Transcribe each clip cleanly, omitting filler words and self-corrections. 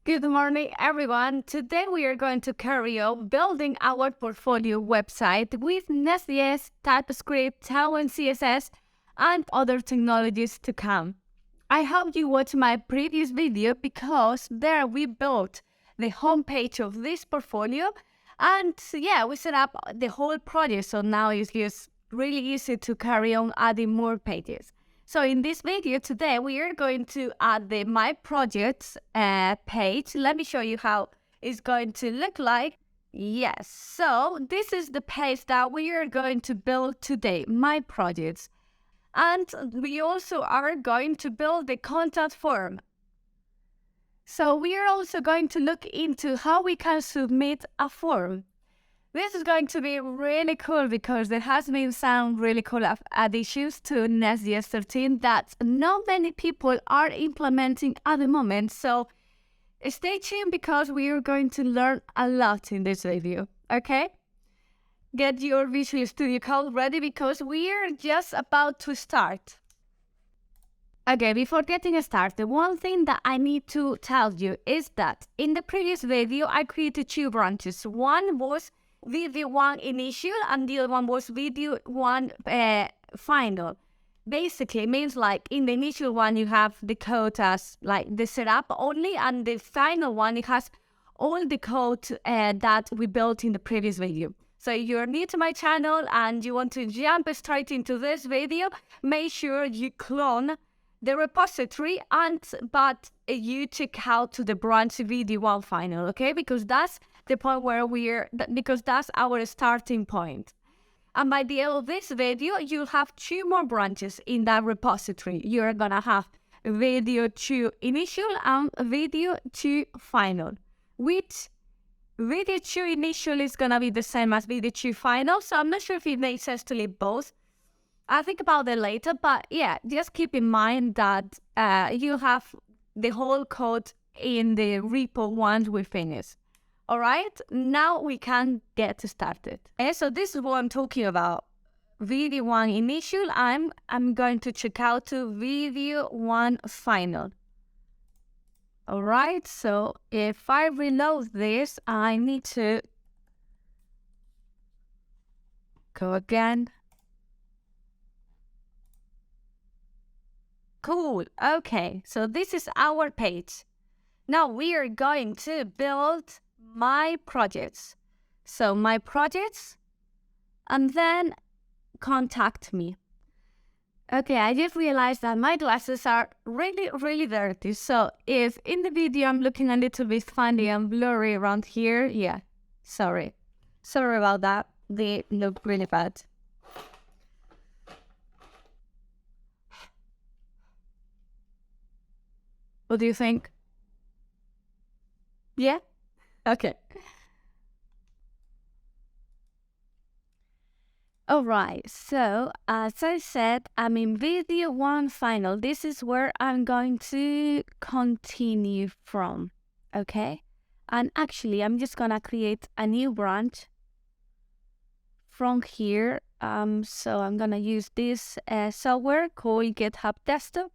Good morning, everyone. Today we are going to carry on building our portfolio website with Next.js, TypeScript, TailwindCSS, and other technologies to come. I hope you watched my previous video because there we built the homepage of this portfolio, and we set up the whole project, so now it's just really easy to carry on adding more pages. So in this video today, we are going to add the My Projects page. Let me show you how it's going to look like. Yes, so this is the page that we are going to build today, My Projects. And we also are going to build the contact form. So we are also going to look into how we can submit a form. This is going to be really cool because there has been some really cool additions to Next.js 13 that not many people are implementing at the moment. So stay tuned because we are going to learn a lot in this video, okay? Get your Visual Studio Code ready because we are just about to start. Okay, before getting started, one thing that I need to tell you is that in the previous video, I created two branches. One was video 1 initial and the other one was video 1 final. Basically, it means like in the initial one, you have the code as like the setup only, and the final one, it has all the code that we built in the previous video. So if you're new to my channel and you want to jump straight into this video, make sure you clone the repository but you check out to the branch video 1 final, okay? Because that's the point where because that's our starting point. And by the end of this video, you'll have 2 more branches in that repository. You're gonna have video 2 initial and video 2 final, which video 2 initial is gonna be the same as video 2 final. So I'm not sure if it makes sense to leave both. I'll think about it later, but yeah, just keep in mind that you have the whole code in the repo once we finish. All right, now we can get started. Okay, so this is what I'm talking about. Video 1 initial, I'm going to check out to video 1 final. All right, so if I reload this, I need to go again. Cool, okay, so this is our page. Now we are going to build My Projects. So My Projects, and then contact me. Okay, I just realized that my glasses are really dirty. So if in the video I'm looking a little bit funny and blurry around here, yeah, sorry about that. They look really bad. What do you think? Yeah? Okay. Alright, so as I said, I'm in video 1 final. This is where I'm going to continue from, okay? And actually, I'm just gonna create a new branch from here. So I'm gonna use this software called GitHub Desktop.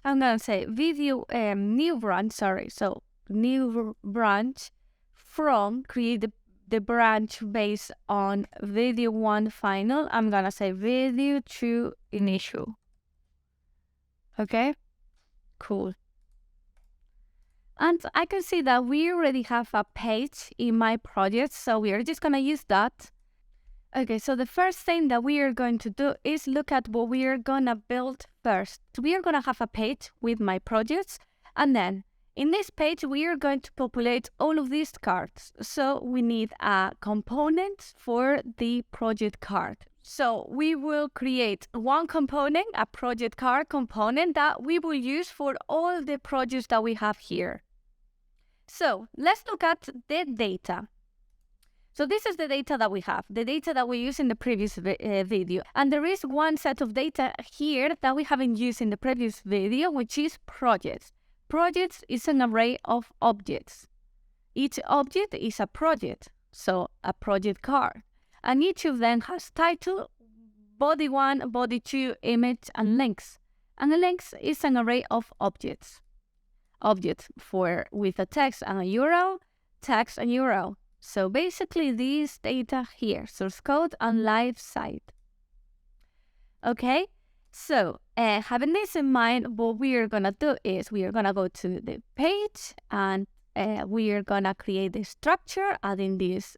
I'm gonna say video new branch, so new branch from create the branch based on video 1 final. I'm gonna say video 2 initial. Okay, cool. And I can see that we already have a page in My Project, so we are just gonna use that. Okay, so the first thing that we are going to do is look at what we are gonna build first. We are gonna have a page with My Projects, and then in this page, we are going to populate all of these cards. So we need a component for the project card. So we will create one component, a project card component that we will use for all the projects that we have here. So let's look at the data. So this is the data that we have, the data that we used in the previous video. And there is one set of data here that we haven't used in the previous video, which is projects. Projects is an array of objects. Each object is a project, so a project card. And each of them has title, body 1, body 2, image, and links. And the links is an array of objects. object with a text and a URL, text and URL. So basically these data here, source code and live site. Okay, so having this in mind, what we are gonna do is we are gonna go to the page and we are gonna create the structure, adding this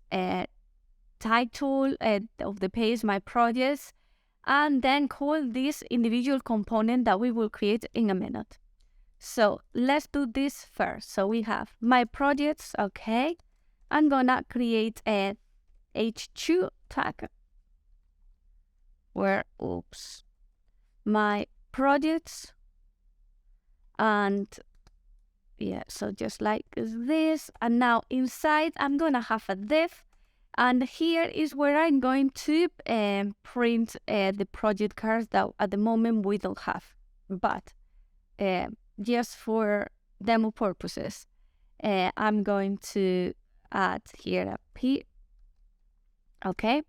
title of the page, my projects, and then call this individual component that we will create in a minute. So let's do this first. So we have my projects. Okay, I'm gonna create a h2 tag where my projects, and yeah, so just like this. And now inside I'm gonna have a div, and here is where I'm going to print the project cards that at the moment we don't have, but just for demo purposes, I'm going to add here a p. Okay,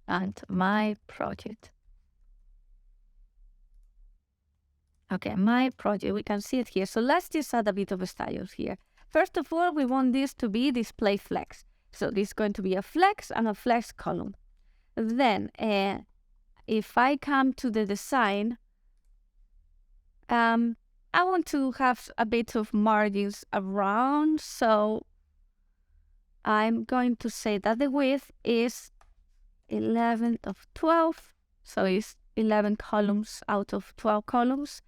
and my project. Okay, my project, we can see it here. So let's just add a bit of styles here. First of all, we want this to be display flex. So this is going to be a flex and a flex column. Then if I come to the design, I want to have a bit of margins around. So I'm going to say that the width is 11 of 12. So it's 11 columns out of 12 columns.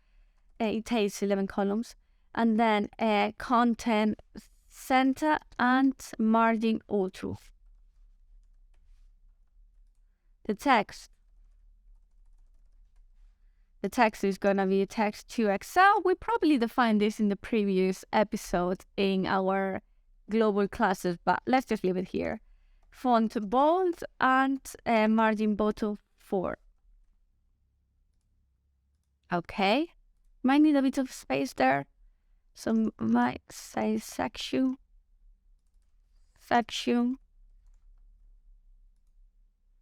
It takes 11 columns. And then content center and margin auto. The text is going to be text to Excel. We probably defined this in the previous episode in our global classes, but let's just leave it here. Font bold and margin bottom 4. Okay, might need a bit of space there. So might say section.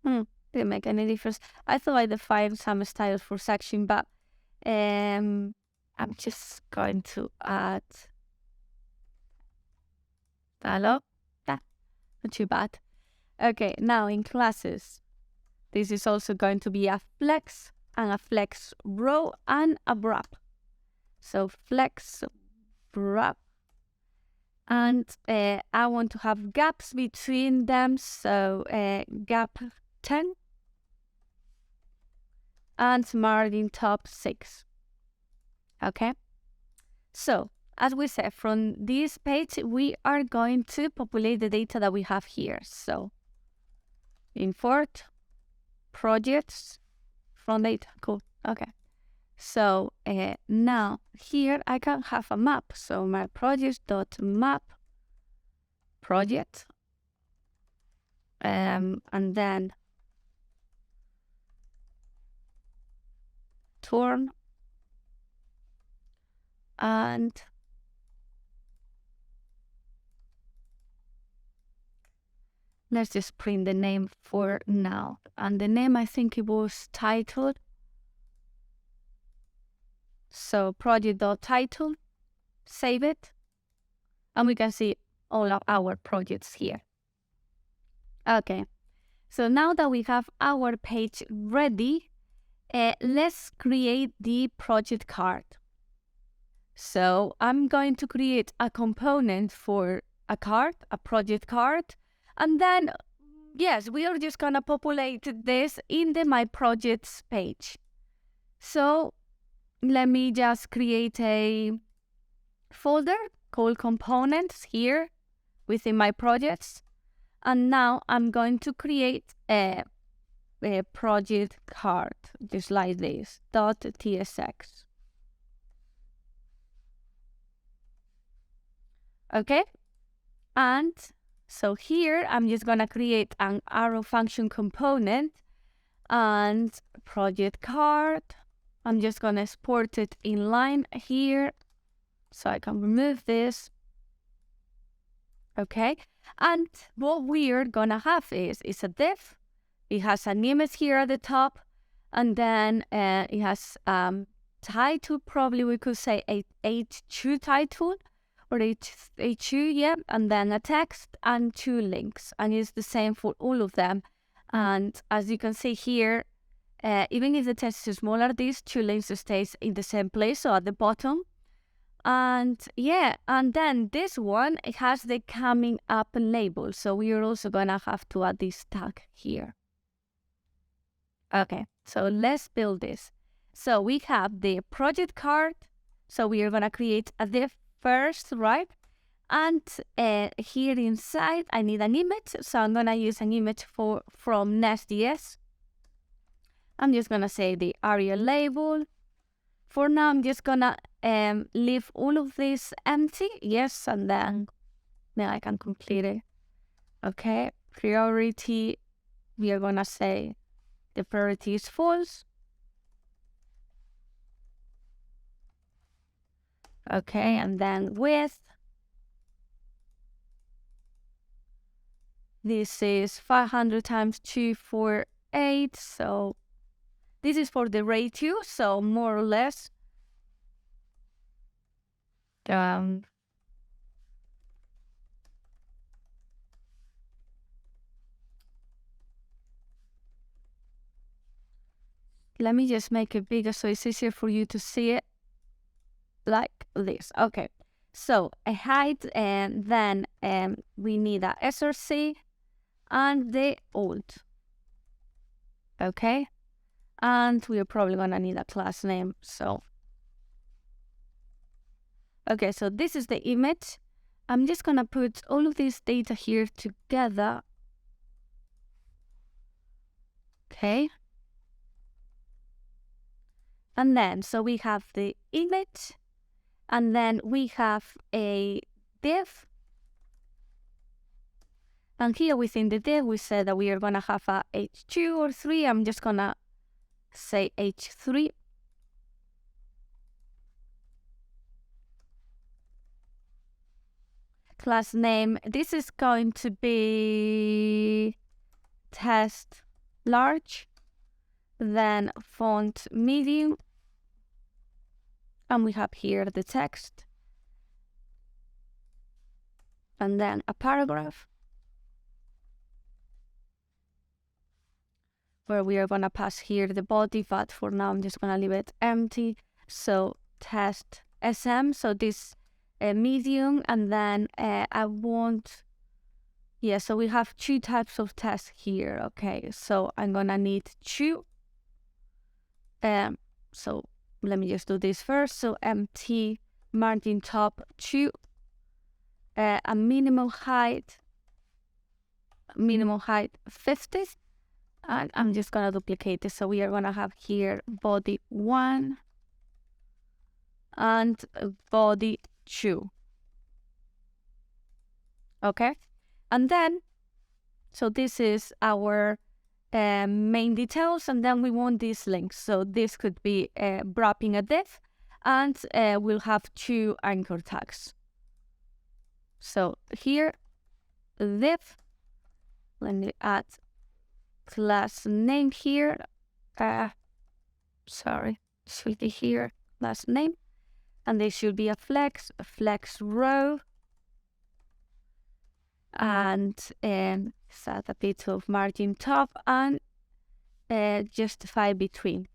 Didn't make any difference. I thought I defined some styles for section, but I'm just going to add hello. Not too bad. Okay, now in classes, this is also going to be a flex and a flex row and a wrap. So flex wrap, and I want to have gaps between them. So gap 10 and margin top 6. Okay, so as we said, from this page we are going to populate the data that we have here. So import projects from data. Cool. Okay, so now here I can have a map. So my projects.map project, and then turn, and let's just print the name for now. And the name, I think it was titled. So project.title, save it, and we can see all of our projects here. Okay, so now that we have our page ready, let's create the project card. So I'm going to create a component for a card, a project card, and then, yes, we are just gonna populate this in the My Projects page. So let me just create a folder called Components here within My Projects. And now I'm going to create a project card, just like this, .tsx. Okay, and so here I'm just gonna create an arrow function component and project card. I'm just gonna export it in line here, so I can remove this. Okay, and what we're gonna have is a div. It has an image here at the top, and then it has title, probably we could say a H2 title or H2, yeah, and then a text and 2 links, and it's the same for all of them. And as you can see here, even if the text is smaller, these 2 links stays in the same place, so at the bottom. And yeah, and then this one, it has the coming up label, so we are also gonna have to add this tag here. Okay, so let's build this. So we have the project card, so we are gonna create a div first, right? And here inside I need an image, so I'm gonna use an image from Next.js. I'm just gonna say the area label. For now, I'm just gonna leave all of this empty, yes, and then I can complete it. Okay, priority, we are gonna say the priority is false. Okay, and then width, this is 500 times 248, so this is for the ratio, so more or less. Let me just make it bigger so it's easier for you to see it like this. Okay, so a height, and then we need a src and the alt. Okay, and we're probably gonna need a class name. So okay, so this is the image. I'm just gonna put all of this data here together. Okay, and then so we have the image, and then we have a div, and here within the div we said that we are gonna have a h2 or 3. I'm just gonna say h3. Class name, this is going to be test large, then font medium, and we have here the text, and then a paragraph where we are gonna pass here the body, but for now I'm just gonna leave it empty. So test SM, so this medium, and then I want, yeah, so we have 2 types of tests here. Okay, so I'm gonna need 2. So let me just do this first. So MT margin top 2, a minimum height 50, and I'm just gonna duplicate this. So we are gonna have here body 1 and body 2. Okay, and then so this is our main details, and then we want these links. So this could be wrapping a div, and we'll have 2 anchor tags. So here, div, let me add class name here. Sorry, should be here, class name, and there should be a flex row, and set a bit of margin top and justify between.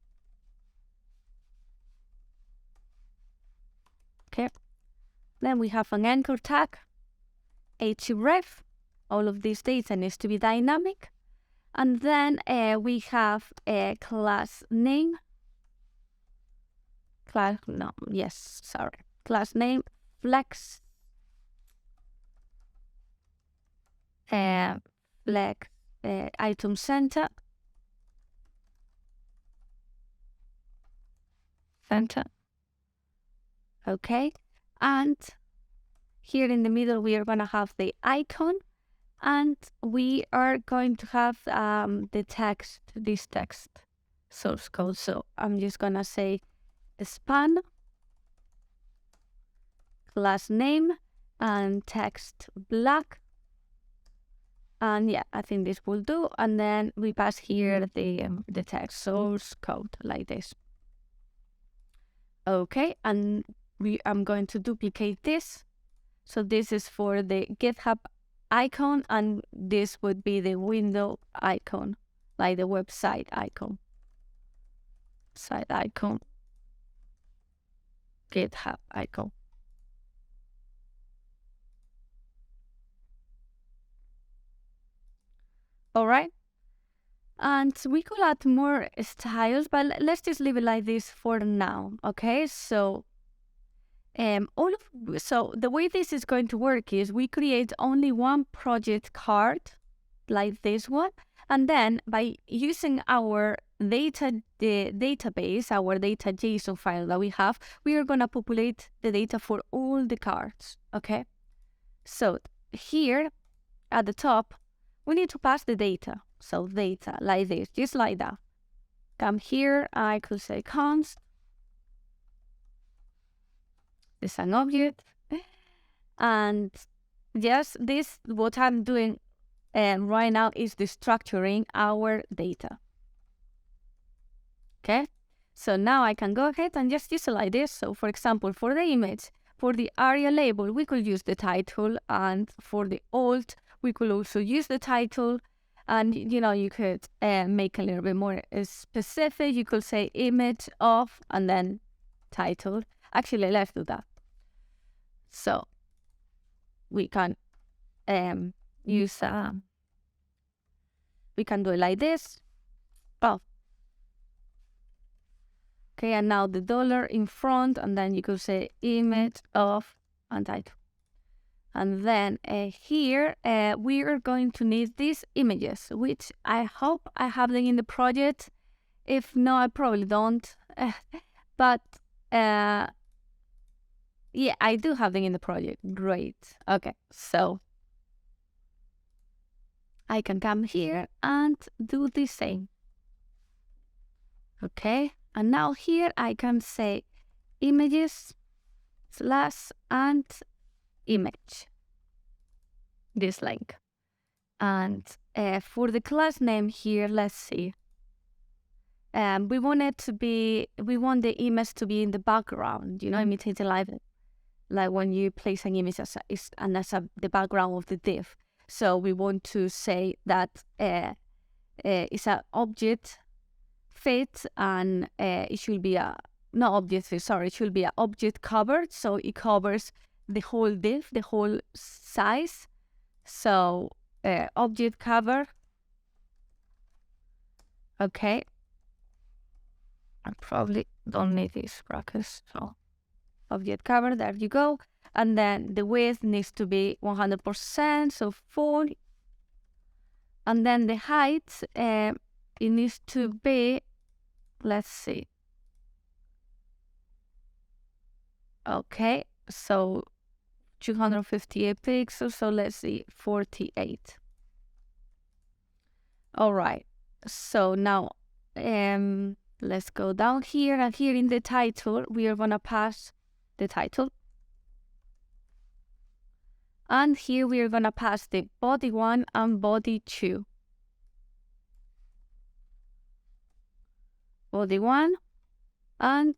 Okay, then we have an anchor tag, href. All of this data needs to be dynamic, and then we have a class name. Class name flex flex item center. Okay, and here in the middle we are gonna have the icon, and we are going to have the text, this text source code. So I'm just gonna say span, class name, and text black. And yeah, I think this will do. And then we pass here the text source code like this. Okay, and I'm going to duplicate this. So this is for the GitHub icon, and this would be the window icon, like the website icon. Site icon, GitHub icon. All right. And we could add more styles, but let's just leave it like this for now. Okay, so so the way this is going to work is we create only one project card, like this one, and then by using our the database, our data JSON file that we have, we are gonna populate the data for all the cards. Okay, so here at the top, we need to pass the data. So data like this, just like that. Come here, I could say const. This is an object. And yes, this, what I'm doing right now is destructuring our data. Okay, so now I can go ahead and just use it like this. So for example, for the image, for the area label, we could use the title, and for the alt, we could also use the title. And you could make a little bit more specific. You could say image of and then title. Actually, let's do that. So we can use we can do it like this. Oh, okay, and now the dollar in front, and then you could say image of and title. And then here, we are going to need these images, which I hope I have them in the project. If not, I probably don't. But yeah, I do have them in the project. Great. Okay, so I can come here and do the same. Okay, and now here I can say images / and image, this link. And for the class name here, let's see. We want the image to be in the background, imitating like when you place an image as the background of the div. So we want to say that it's an object fit, and it should be not object fit, sorry, it should be an object covered, so it covers the whole div, the whole size. So object cover. Okay, I probably don't need these brackets, so object cover, there you go. And then the width needs to be 100%, so full. And then the height, it needs to be, let's see. Okay, so 258 pixels, so let's see, 48. All right, so now let's go down here, and here in the title, we are gonna pass the title. And here we are gonna pass the body 1 and body 2. Body 1 and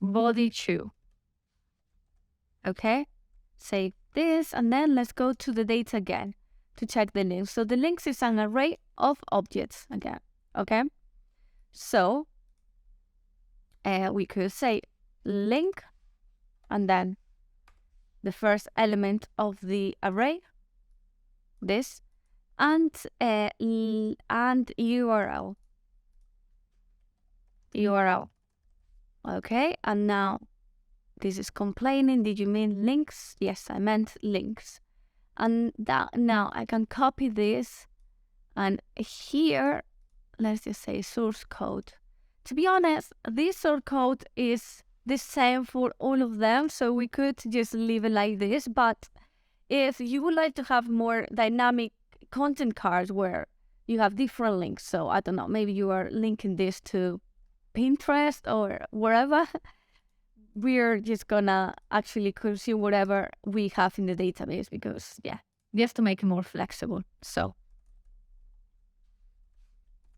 body 2. Okay, save this, and then let's go to the data again to check the links. So the links is an array of objects again. Okay, so we could say link, and then the first element of the array, this, and URL. Okay, and now this is complaining, did you mean links? Yes, I meant links. And now I can copy this, and here, let's just say source code. To be honest, this source code is the same for all of them, so we could just leave it like this. But if you would like to have more dynamic content cards where you have different links, so I don't know, maybe you are linking this to Pinterest or wherever, we're just gonna actually consume whatever we have in the database, because yeah, just to make it more flexible. So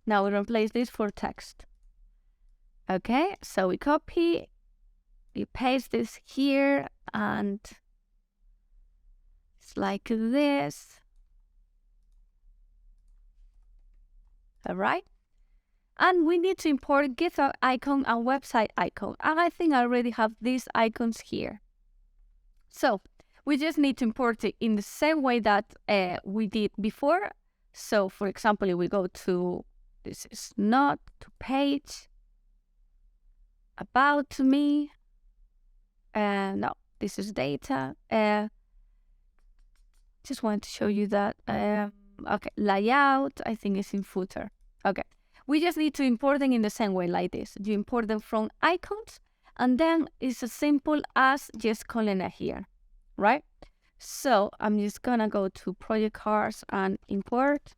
now we replace this for text. Okay, so we copy, we paste this here, and it's like this. All right. And we need to import GitHub icon and website icon. And I think I already have these icons here. So we just need to import it in the same way that we did before. So for example, if we go to, this is not to page, about me, no, this is data. Just want to show you that. Okay, layout, I think it's in footer. Okay, we just need to import them in the same way like this. You import them from icons, and then it's as simple as just calling it here, right? So I'm just gonna go to project cards and import,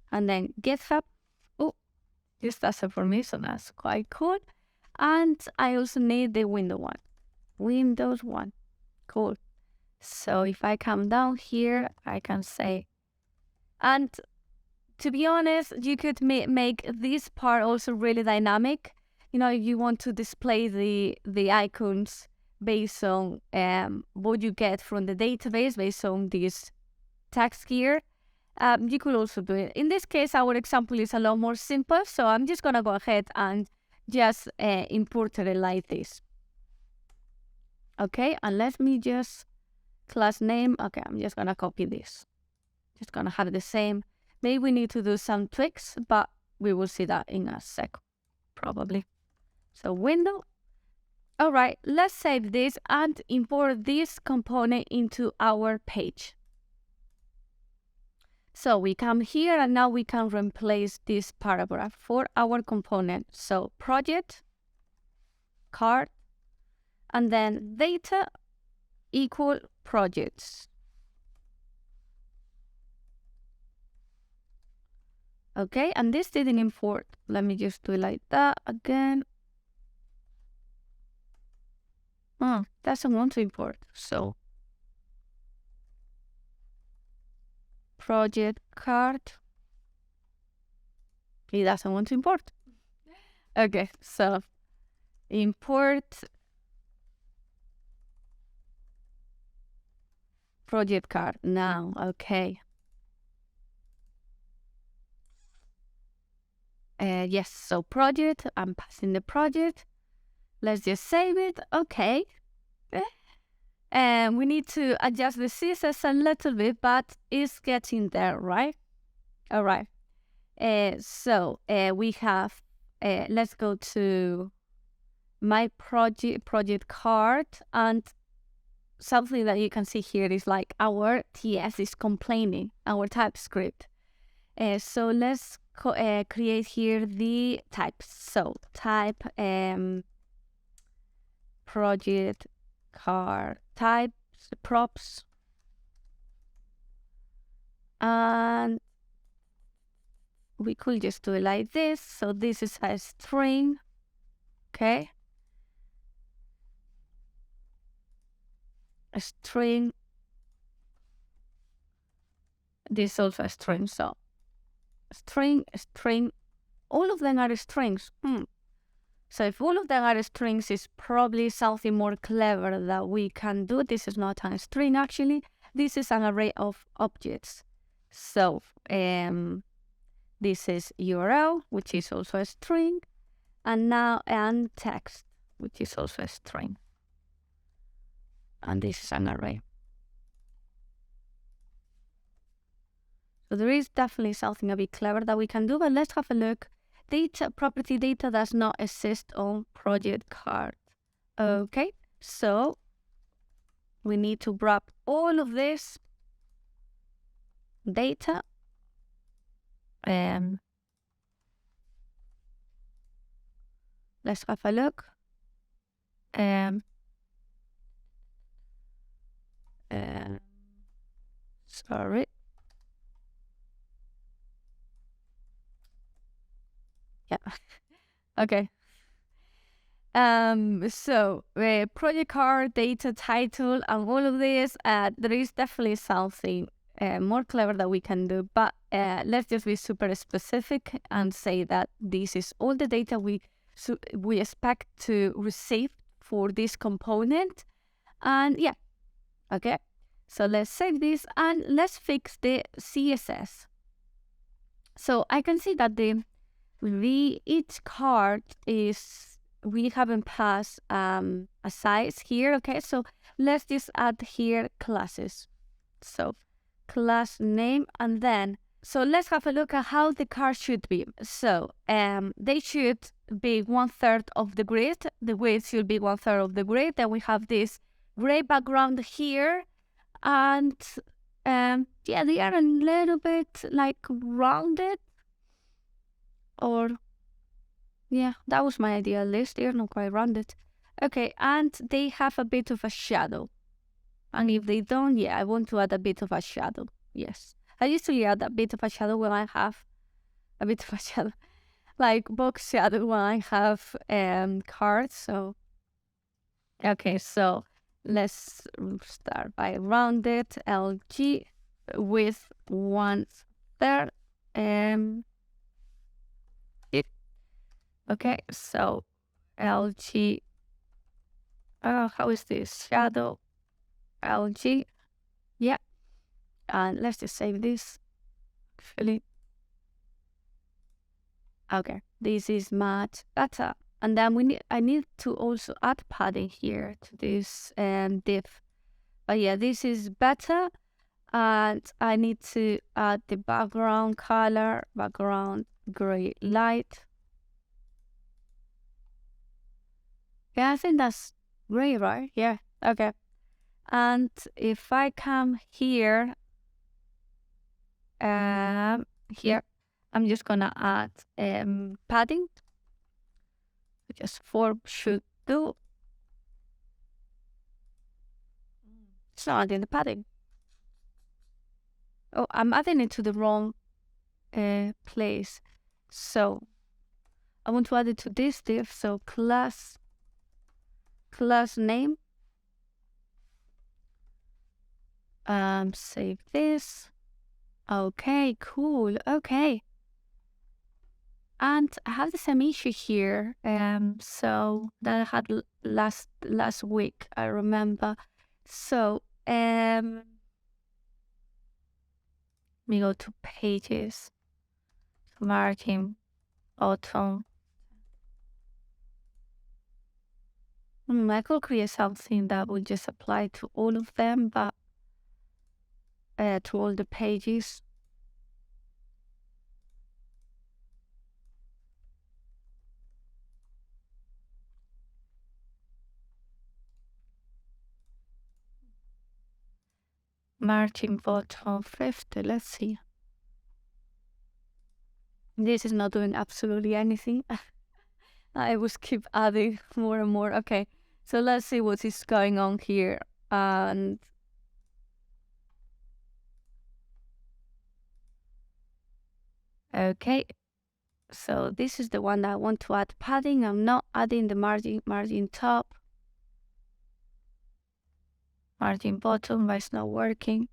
and then GitHub. Oh, just as a permission, that's quite cool. And I also need the Windows 1. Cool. So if I come down here, I can say, and to be honest, you could make this part also really dynamic. You know, if you want to display the icons based on what you get from the database, based on this text here, you could also do it. In this case, our example is a lot more simple, so I'm just gonna go ahead and just import it like this. Okay, and let me just class name. Okay, I'm just gonna copy this. Just gonna have the same. Maybe we need to do some tweaks, but we will see that in a sec, probably. So window. All right, let's save this and import this component into our page. So we come here, and now we can replace this paragraph for our component. So project, card, and then data equal projects. Okay, and this didn't import. Let me just do it like that again. Oh, doesn't want to import. So project card. It doesn't want to import. Okay, so import project card now. Okay. Yes, so project, I'm passing the project. Let's just save it. Okay. And we need to adjust the CSS a little bit, but it's getting there, right? All right. So we have, let's go to my project card, and something that you can see here is like our TS is complaining, our TypeScript. So let's create here the types. So type project card types, props, and we could just do it like this. So this is a string. Okay, a string. This is also a string. So string, all of them are strings. So if all of them are strings, it's probably something more clever that we can do. This is not a string, actually. This is an array of objects. So this is URL, which is also a string, and text, which is also a string. And this is an array. So there is definitely something a bit clever that we can do, but let's have a look. Data property data does not exist on project card. Okay, so we need to wrap all of this data. Let's have a look. Sorry. Yeah. Okay. So project card, data title, and all of this, there is definitely something more clever that we can do, but let's just be super specific and say that this is all the data we we expect to receive for this component. And yeah, okay. So let's save this and let's fix the CSS. So I can see that each card is, we haven't passed a size here. Okay, so let's just add here classes. So class name, and then so let's have a look at how the card should be. So they should be 1/3 of the grid. The width should be 1/3 of the grid. Then we have this gray background here, and yeah, they are a little bit like rounded, or yeah, that was my idea. At least they're not quite rounded. Okay, and they have a bit of a shadow. And if they don't, yeah, I want to add a bit of a shadow. Yes, I usually add a bit of a shadow when I have a bit of a shadow, like box shadow when I have cards. So okay, so let's start by rounded LG with 1/3. Okay, so LG. How is this shadow? LG. Yeah, and let's just save this. Actually, okay, this is much better. And then I need to also add padding here to this div. But yeah, this is better. And I need to add the background color, background gray light. Yeah, I think that's gray, right? Yeah, okay. And if I come here, here, I'm just gonna add padding. Just 4 should do. It's not adding the padding. Oh, I'm adding it to the wrong place. So I want to add it to this div. So class name. Save this. Okay, cool. Okay. And I have the same issue here. So that I had last week, I remember. So let me go to pages, margin, autumn. I could create something that would just apply to all of them, but to all the pages. Margin bottom 50, let's see. This is not doing absolutely anything. I will keep adding more and more. Okay, so let's see what is going on here. And okay, so this is the one that I want to add padding. I'm not adding the margin top, margin bottom, but it's not working.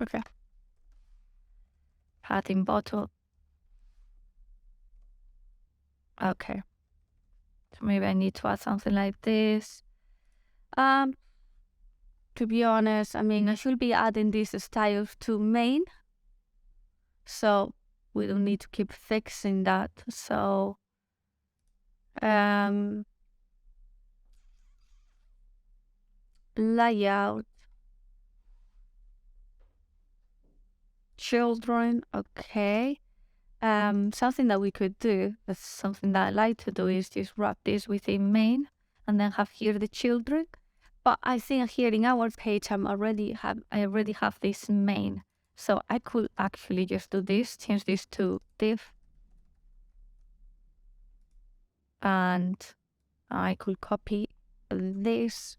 Okay, padding bottom. Okay, so maybe I need to add something like this. To be honest, I mean, I should be adding these styles to main, so we don't need to keep fixing that. So layout, children. Okay. Something that we could do, that's something that I like to do, is just wrap this within main and then have here the children. But I think here in our page, I already have this main. So I could actually just do this, change this to div. And I could copy this,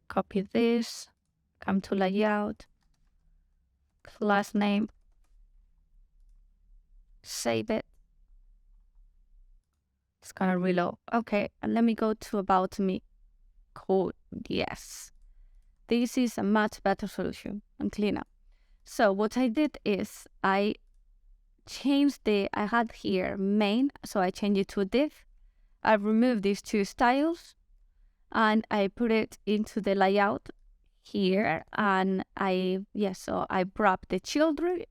come to layout, class name, save it. It's gonna reload. Okay, and let me go to about me. Cool. Yes. This is a much better solution and cleaner. So what I did is I change I had here main, so I change it to a div. I remove these two styles and I put it into the layout here, and so I brought the children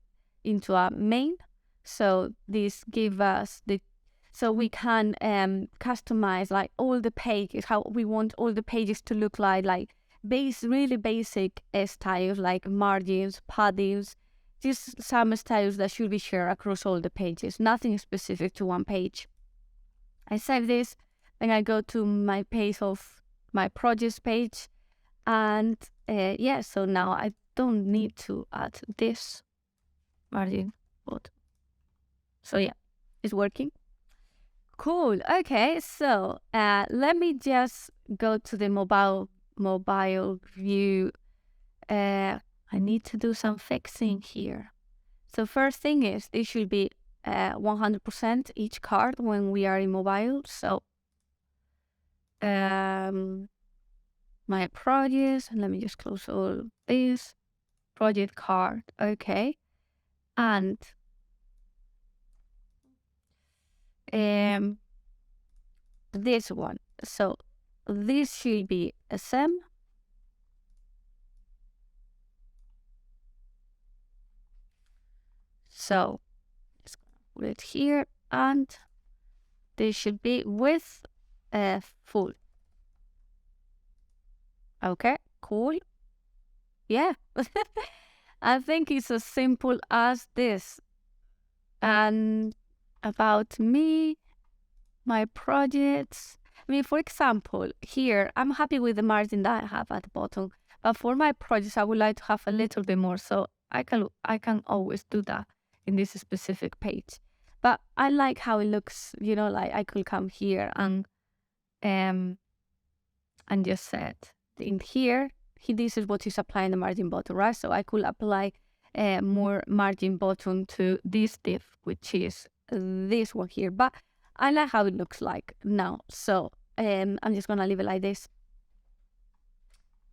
into a main. So this give us so we can customize like all the pages, how we want all the pages to look like really basic styles like margins, paddings, just some styles that should be shared across all the pages, nothing specific to one page. I save this, then I go to my page of my projects page, and so now I don't need to add this margin bottom. So yeah, it's working. Cool. Okay, so let me just go to the mobile view. I need to do some fixing here. So first thing is, it should be 100% each card when we are in mobile. So my projects, let me just close all this. Project card, okay. And this one. So this should be SM. So let's put it here, and this should be with full. Okay, cool. Yeah. I think it's as simple as this. And about me, my projects. I mean, for example, here, I'm happy with the margin that I have at the bottom. But for my projects, I would like to have a little bit more. So I can always do that in this specific page. But I like how it looks, like I could come here and just set in here. This is what is applying the margin button, right? So I could apply more margin button to this div, which is this one here. But I like how it looks like now. So I'm just gonna leave it like this.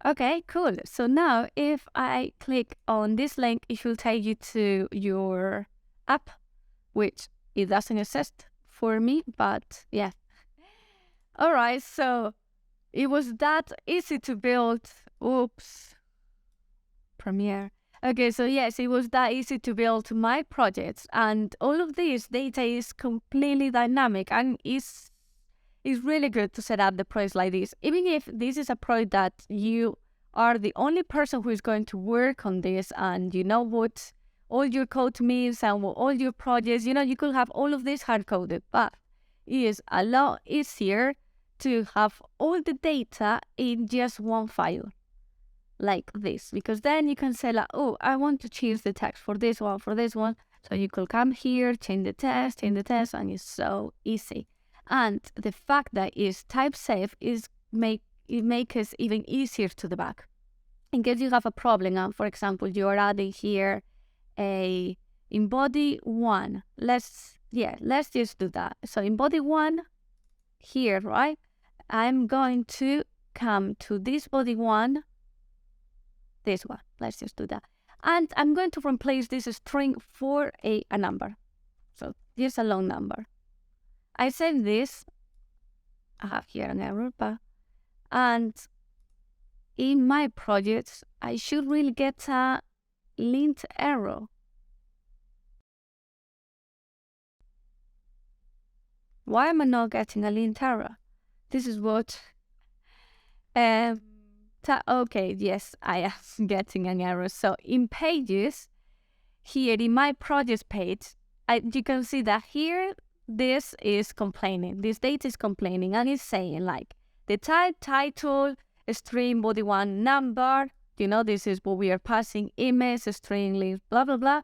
Okay, cool. So now if I click on this link, it should take you to your app, which it doesn't exist for me, but yeah. All right, so it was that easy to build. Oops. Premiere. Okay, so yes, it was that easy to build my projects, and all of this data is completely dynamic, and it's really good to set up the projects like this. Even if this is a project that you are the only person who is going to work on this, and you know what all your code means and what all your projects, you could have all of this hard-coded, but it is a lot easier to have all the data in just one file like this, because then you can say like, oh, I want to change the text for this one. So you could come here, change the text, and it's so easy. And the fact that it's type safe makes it even easier to debug. In case you have a problem, and for example, you are adding here in body 1. Let's just do that. So in body 1 here, right? I'm going to come to this body 1. This one, let's just do that. And I'm going to replace this string for a number. So just a long number. I save this. I have here an error bar. And in my projects, I should really get a lint error. Why am I not getting a lint error? This is what... okay, yes, I am getting an error. So in pages, here in my projects page, you can see that here, this is complaining. This data is complaining, and it's saying like the type, title, string, body 1, number, this is what we are passing, image, string, link, blah, blah, blah,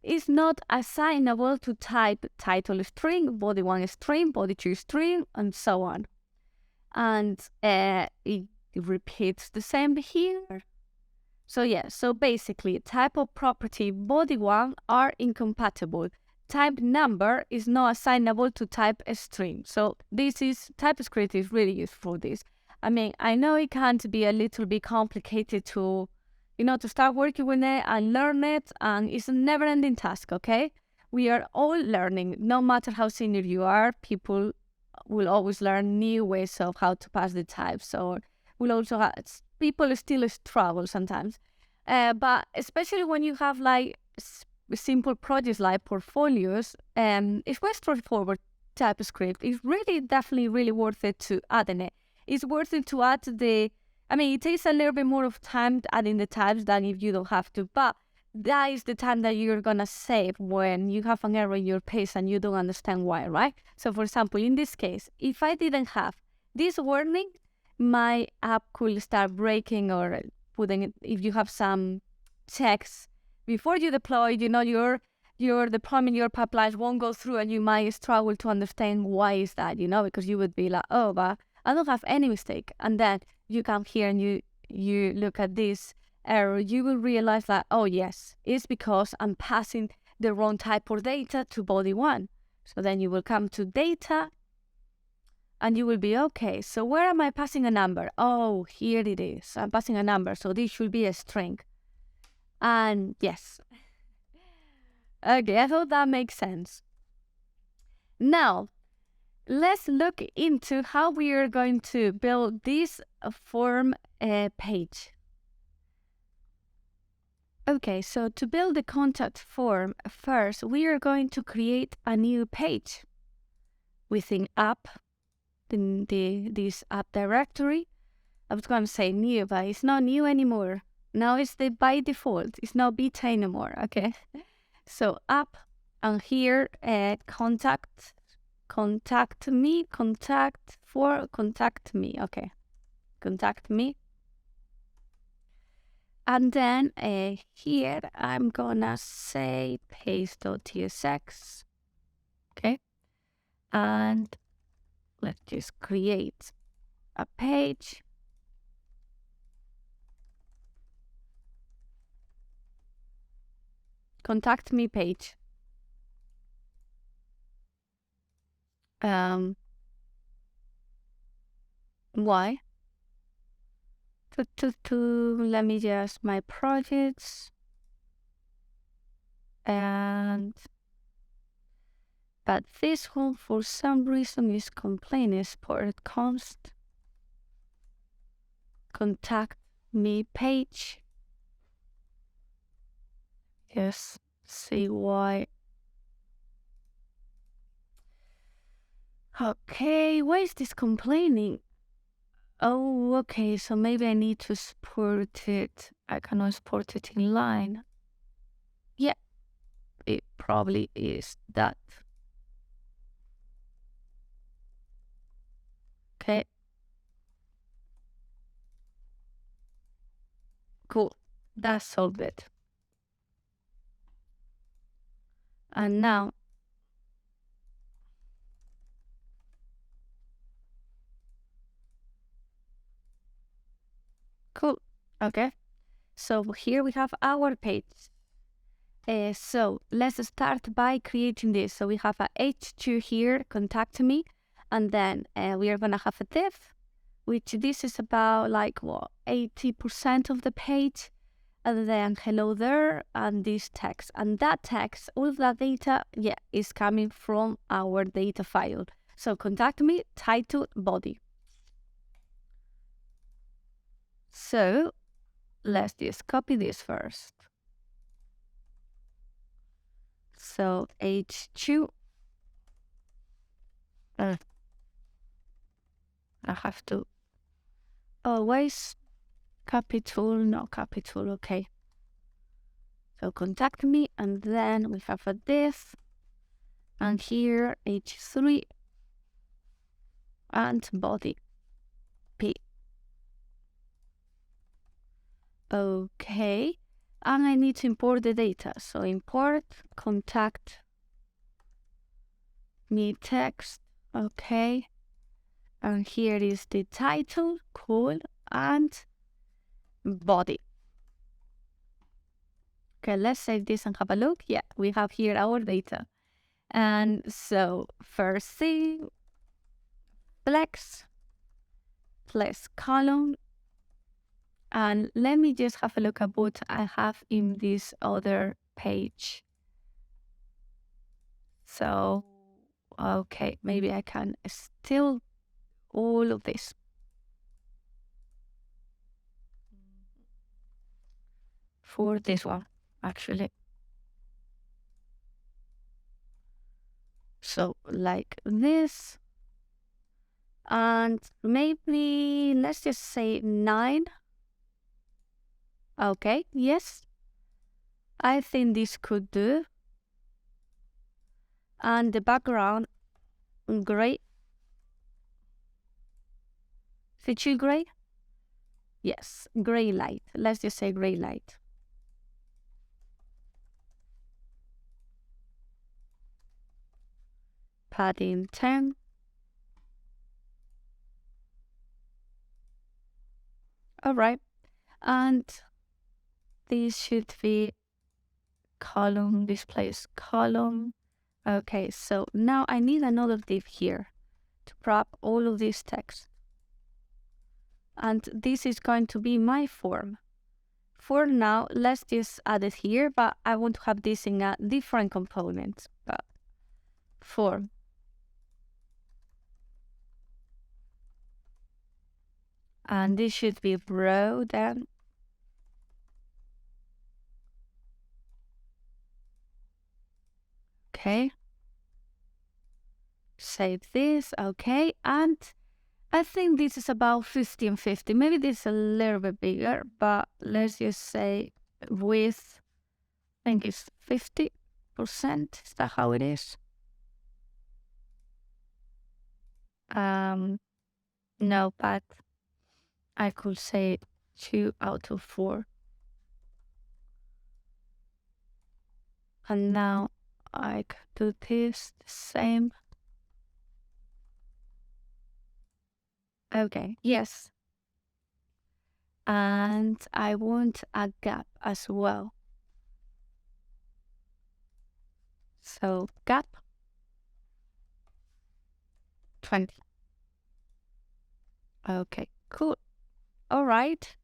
is not assignable to type, title, string, body 1, string, body 2, string, and so on. And it repeats the same here. So yeah, so basically type of property body 1 are incompatible. Type number is not assignable to type string. So TypeScript is really useful for this. I mean, I know it can be a little bit complicated to, to start working with it and learn it, and it's a never-ending task, okay? we are all learning. No matter how senior you are, people will always learn new ways of how to pass the types, or will also have, people still struggle sometimes. But especially when you have like simple projects like portfolios, it's quite straightforward. TypeScript is really definitely really worth it to add in it. It's worth it to add it takes a little bit more of time adding the types than if you don't have to, but that is the time that you're gonna save when you have an error in your page and you don't understand why, right? So for example, in this case, if I didn't have this warning, my app could start breaking or putting it, if you have some checks before you deploy, your deployment, your pipelines won't go through, and you might struggle to understand why is that, because you would be like, oh, but I don't have any mistake. And then you come here and you look at this error, you will realize that, oh yes, it's because I'm passing the wrong type of data to body one. So then you will come to data and you will be, okay, so where am I passing a number? Oh, here it is. I'm passing a number, so this should be a string. And yes. Okay, I thought that makes sense. Now, let's look into how we are going to build this form page. Okay, so to build the contact form, first we are going to create a new page within app, this app directory. I was going to say new, but it's not new anymore. Now it's the by default. It's not beta anymore, okay? So app, and here contact me, contact me, okay. Contact me. And then here I'm gonna say page.tsx, okay? And let's just create a page. Contact me page. Why? Let me just my projects, but this one for some reason is complaining export const contact me page. Yes, see why. Okay, why is this complaining? Oh, okay, so maybe I need to export it. I cannot export it in line. Yeah, it probably is that. Okay. Cool. That solved it. And now, cool. Okay. So here we have our page. So let's start by creating this. So we have a H2 here, contact me, and then we are gonna have a div, which this is about like 80% of the page, and then hello there, and this text, and that text, all of that data, is coming from our data file. So contact me, title, body. So let's just copy this first. So H2. I have to always no capital, okay. So contact me, and then we have a div, and here H3 and body P. Okay, and I need to import the data. So import contact me text, okay. And here is the title, cool, and body. Okay, let's save this and have a look. Yeah, we have here our data. And so first thing, flex column. And let me just have a look at what I have in this other page. So, okay, maybe I can still all of this. For this one, actually. So, like this. And maybe let's just say 9. Okay, yes. I think this could do. And the background, gray. Is it too gray? Yes, gray light. Let's just say gray light. Padding 10. All right. And this should be column, displays column. Okay, so now I need another div here to prop all of this text. And this is going to be my form. For now, let's just add it here, but I want to have this in a different component. But form. And this should be row then. Okay. Save this. Okay. And I think this is about 50 and 50. Maybe this is a little bit bigger, but let's just say width, I think it's 50%. Is that how it is? No, but I could say 2 out of 4. And now I could do this the same. Okay, yes. And I want a gap as well. So gap 20. Okay, cool. All right.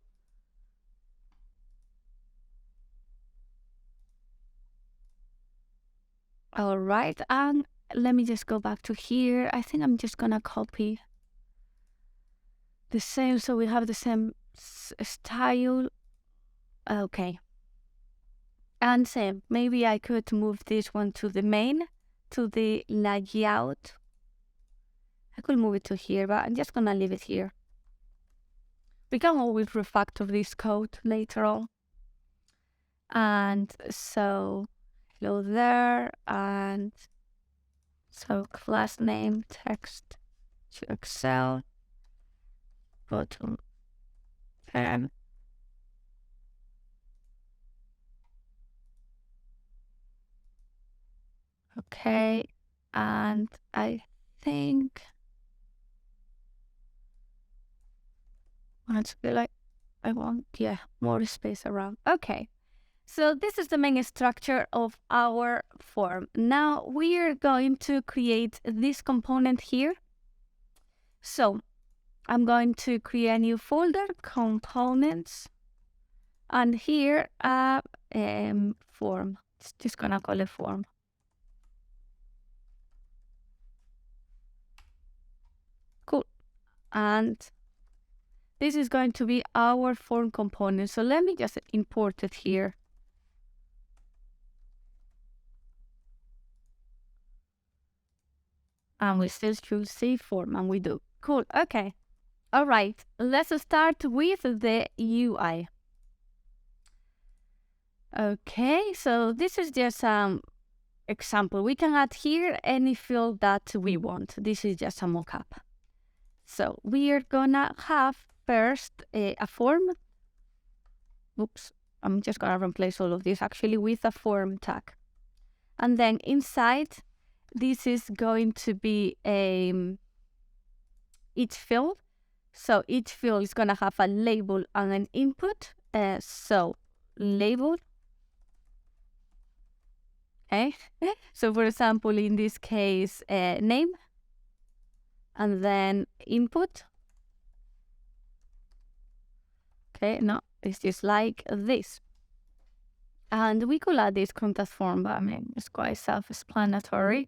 All right, and let me just go back to here. I think I'm just gonna copy the same so we have the same style. Okay. And same, maybe I could move this one to the main, to the layout. I could move it to here, but I'm just gonna leave it here. We can always refactor this code later on. And so, hello there, and so class name text to Excel, bottom 10. Okay, and I think let's be like, I want, yeah, more space around. Okay, so this is the main structure of our form. Now we are going to create this component here. So I'm going to create a new folder, components, and here form. It's just gonna call it form. Cool. And this is going to be our form component. So let me just import it here. And we still choose save form, and we do. Cool. Okay. All right. Let's start with the UI. Okay. So this is just an example. We can add here any field that we want. This is just a mockup. So we are gonna have first a form. Oops. I'm just gonna replace all of this actually with a form tag. And then inside, this is going to be each field. So each field is going to have a label and an input. So label. Okay. So for example, in this case, name. And then input. Okay, no, it's just like this. And we could add this contact form, but I mean, it's quite self-explanatory.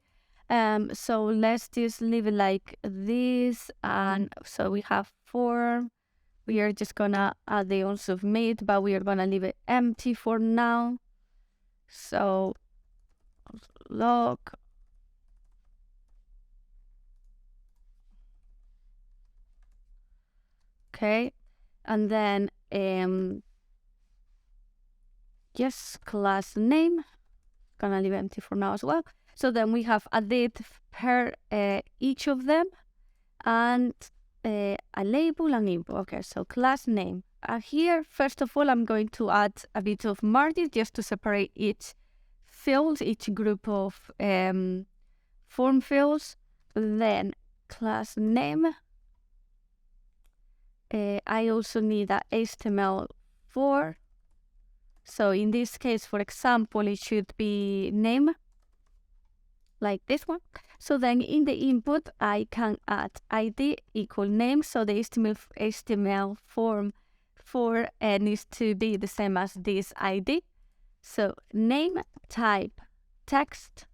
So let's just leave it like this. And so we have form. We are just gonna add the on submit, but we are gonna leave it empty for now. So log. Okay, and then yes, class name. Gonna leave empty for now as well. So then we have a date per each of them, and a label and input. Okay, so class name. Here, first of all, I'm going to add a bit of margin just to separate each field, each group of form fields. Then class name. I also need a HTML4. So in this case, for example, it should be name, like this one. So then in the input, I can add ID equal name. So the HTML form for needs to be the same as this ID. So name, type, text,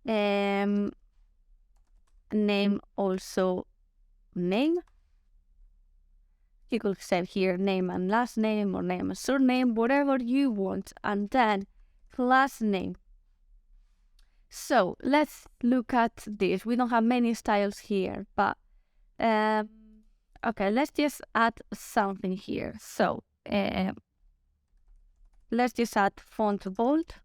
name also name. You could say here name and last name or name and surname, whatever you want, and then class name. So let's look at this. We don't have many styles here, but okay, let's just add something here. So let's just add font bold,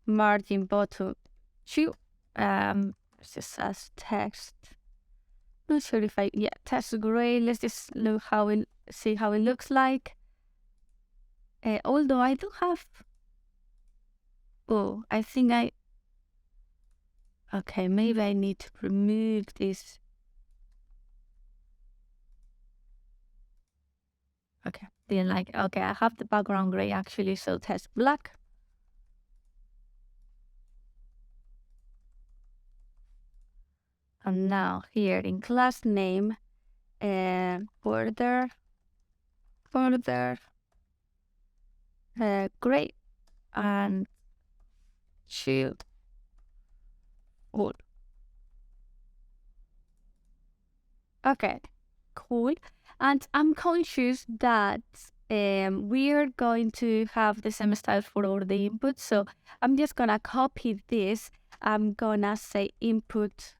margin bottom 2. Let's just add text. Not sure if text gray. Let's just look see how it looks like. Although I do have. Oh, I think okay, maybe I need to remove this. Okay, then okay, I have the background gray actually, so text black. And now here in class name, border, gray, and shield all. Okay, cool. And I'm conscious that we are going to have the same style for all the inputs. So I'm just gonna copy this. I'm gonna say input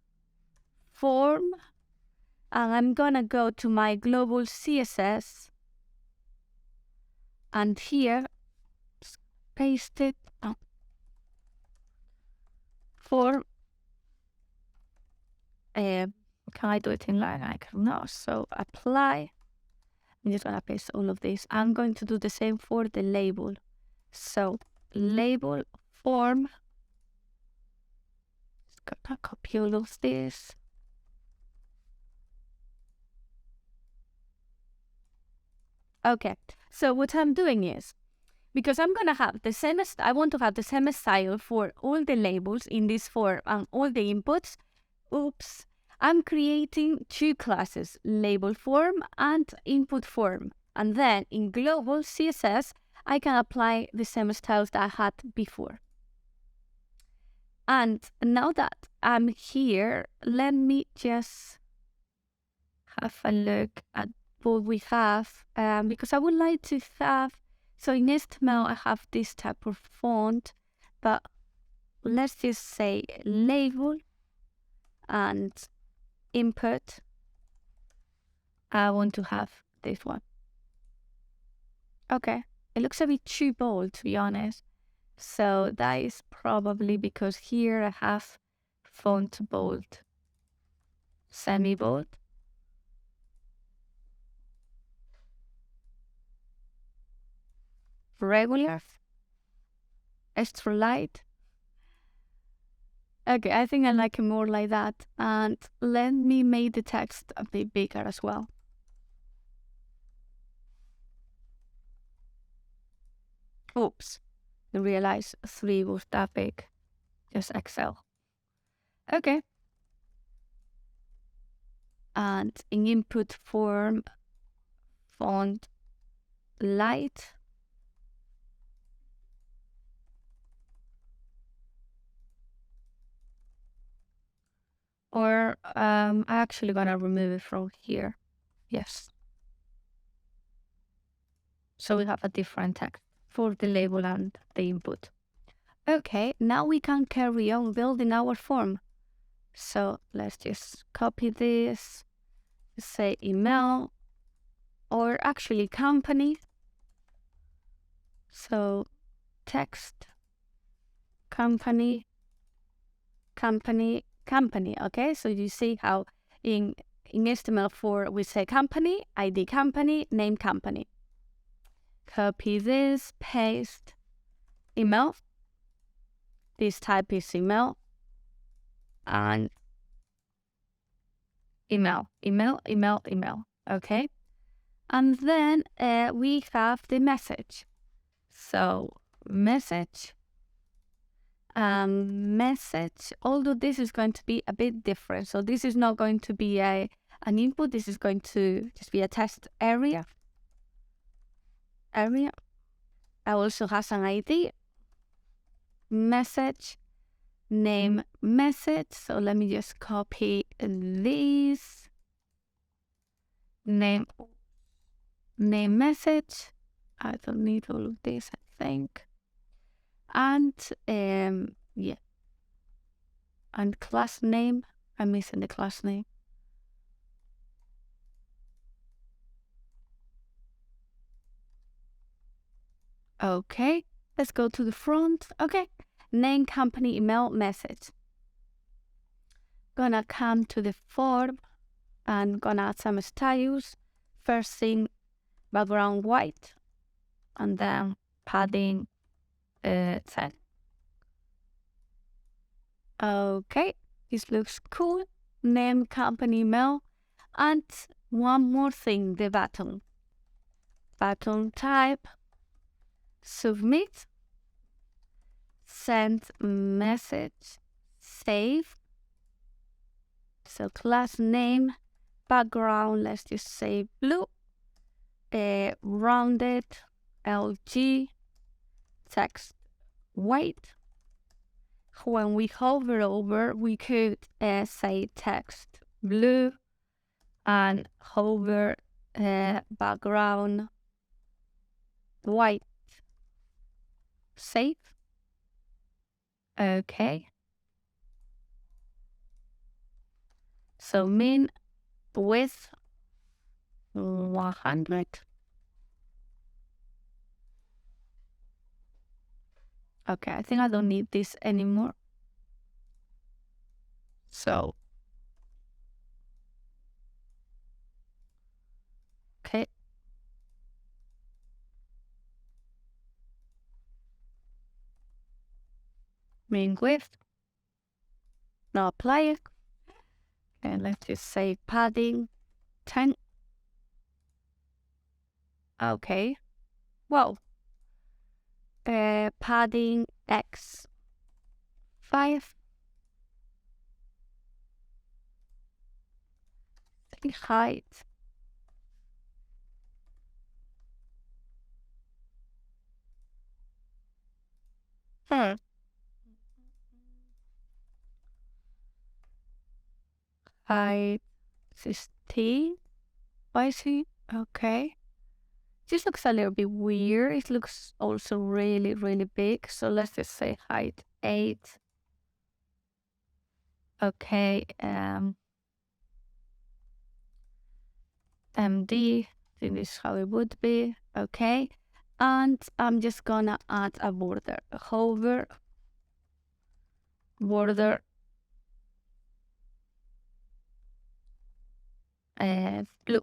form, and I'm gonna go to my global CSS, and here paste it form. Can I do it in line? I cannot. So apply. I'm just gonna paste all of this. I'm going to do the same for the label. So label form. Just gonna copy all of this. Okay. So what I'm doing is, because I'm gonna have the same, I want to have the same style for all the labels in this form and all the inputs. Oops. I'm creating two classes, label form and input form. And then in global CSS, I can apply the same styles that I had before. And now that I'm here, let me just have a look at what we have, because I would like to have, so in HTML, I have this type of font, but let's just say label and input. I want to have this one. Okay, it looks a bit too bold, to be honest. So that is probably because here I have font bold, semi-bold. Regular, extra light. Okay, I think I like it more like that. And let me make the text a bit bigger as well. Oops, I realized 3 was that big. Just Excel. Okay. And in input form, font light. Or I'm actually gonna remove it from here. Yes. So we have a different text for the label and the input. Okay, now we can carry on building our form. So let's just copy this, say email, or actually company. So text, company, company, company. Okay, so you see how in HTML4 we say company, ID company, name company. Copy this, paste, email. This type is email, and email. Okay, and then we have the message. So message, although this is going to be a bit different. So this is not going to be an input. This is going to just be a test area. It also has an ID, message, name, message. So let me just copy this name message. I don't need all of this, I think. And yeah, and class name. I'm missing the class name. Okay, let's go to the front. Okay, name, company, email, message. Gonna come to the form and gonna add some styles. First thing, background white, and then padding 10. Okay, this looks cool. Name, company, email, and one more thing, the button. Button type, submit, send message, save. So class name, background, let's just say blue, rounded, LG, text white. When we hover over, we could say text blue and hover background white. Save. Okay. So min width 100. Okay, I think I don't need this anymore. So, okay. Min width. Now apply it. And let's just say padding 10. Okay. Well, padding X 5. Height. Height 16. I see. Okay. This looks a little bit weird. It looks also really, really big. So let's just say height 8. Okay. MD. This is how it would be. Okay. And I'm just gonna add a border. Hover. Border. Blue.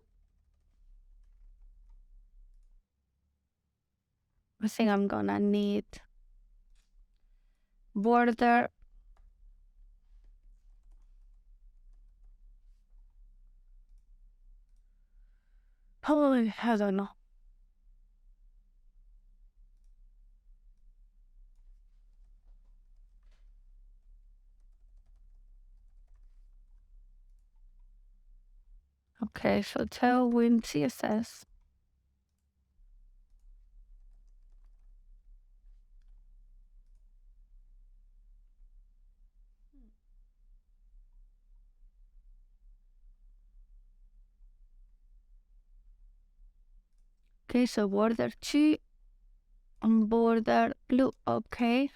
I think I'm gonna need border. Probably, I don't know. Okay, so TailwindCSS. Okay, so border 2 and border blue. Okay.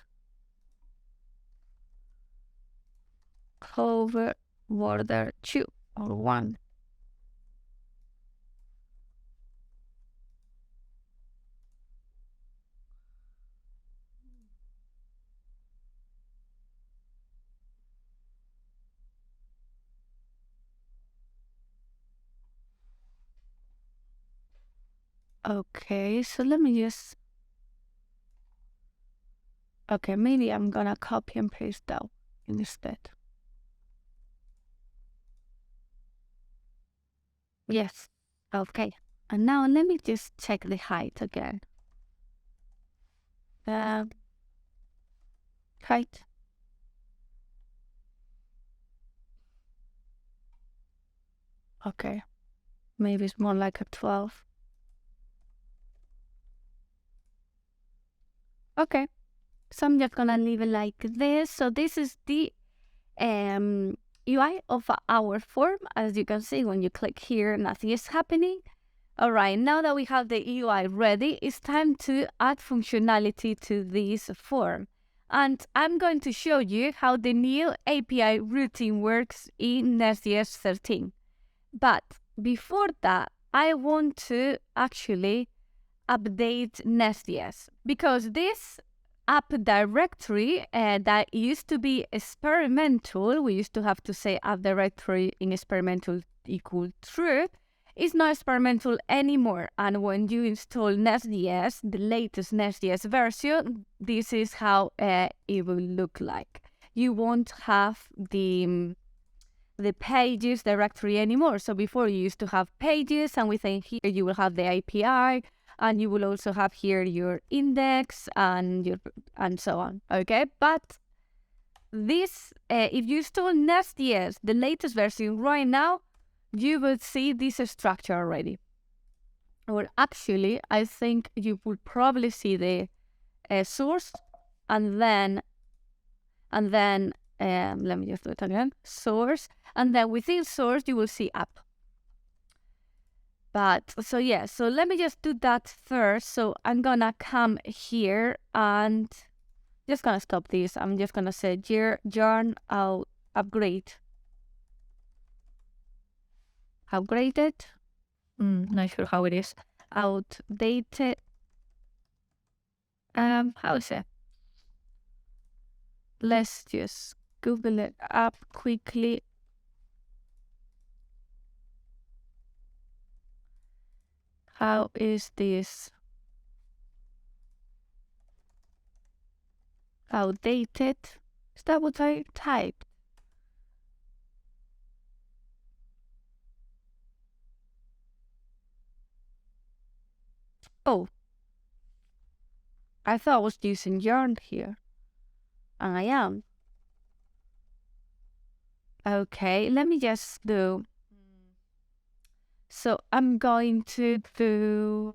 Cover border 2 or 1. Okay, so let me just... Okay, maybe I'm gonna copy and paste that instead. Yes. Okay. And now let me just check the height again. Height. Okay. Maybe it's more like a 12. Okay. So I'm just gonna leave it like this. So this is the UI of our form. As you can see, when you click here, nothing is happening. All right, now that we have the UI ready, it's time to add functionality to this form. And I'm going to show you how the new API routing works in Next.js 13. But before that, I want to actually update Next.js, because this app directory that used to be experimental, we used to have to say app directory in experimental equal true, is not experimental anymore. And when you install Next.js, the latest Next.js version, this is how it will look like. You won't have the pages directory anymore. So before you used to have pages, and within here you will have the API, and you will also have here your index and so on. Okay, but this, if you install Next.js, the latest version right now, you will see this structure already. Or actually, I think you will probably see the source, and then let me just do it again. Source, and then within source you will see app. But so yeah, so let me just do that first. So I'm gonna come here and just gonna stop this. I'm just gonna say yarn out upgrade. Upgraded. Not sure how it is. Outdated. How is it? Let's just Google it up quickly. How is this? Outdated. Is that what I typed? Oh, I thought I was using yarn here. And I am. Okay, let me just do. So I'm going to do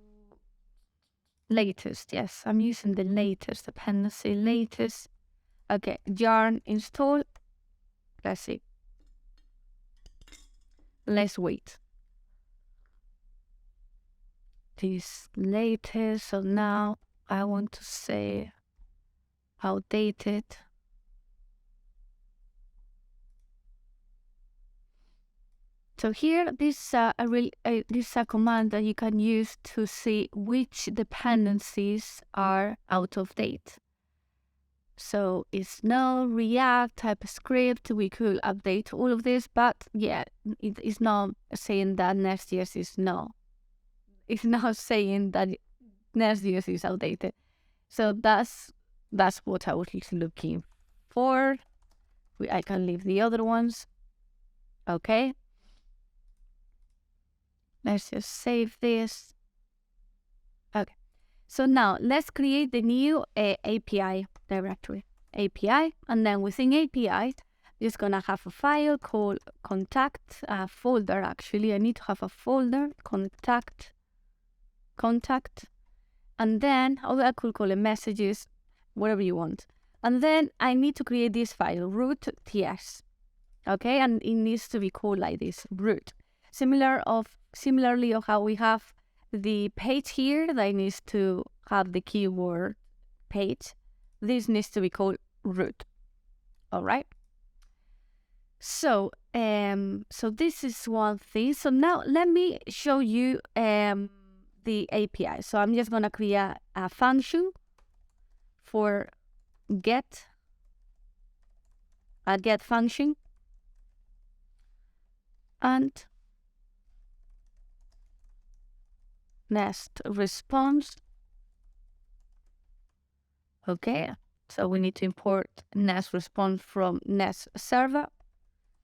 latest. Yes, I'm using the latest dependency. Latest. Okay, yarn install. Let's see. Let's wait. This latest. So now I want to say outdated. So here, this is a command that you can use to see which dependencies are out of date. So it's no React, TypeScript. We could update all of this, but yeah, it is not saying that Next.js is no. It's not saying that Next.js is outdated. So that's what I was looking for. I can leave the other ones. Okay. Let's just save this. Okay. So now let's create the new API directory. API, and then within API, just gonna have a file called contact folder. Actually, I need to have a folder contact, and then I could call it messages, whatever you want. And then I need to create this file root.ts. Okay, and it needs to be called like this, root. Similarly of how we have the page here that needs to have the keyword page, this needs to be called root. All right. So this is one thing. So now let me show you the API. So I'm just gonna create a function for a get function, and nest response. Okay, so we need to import nest response from nest server,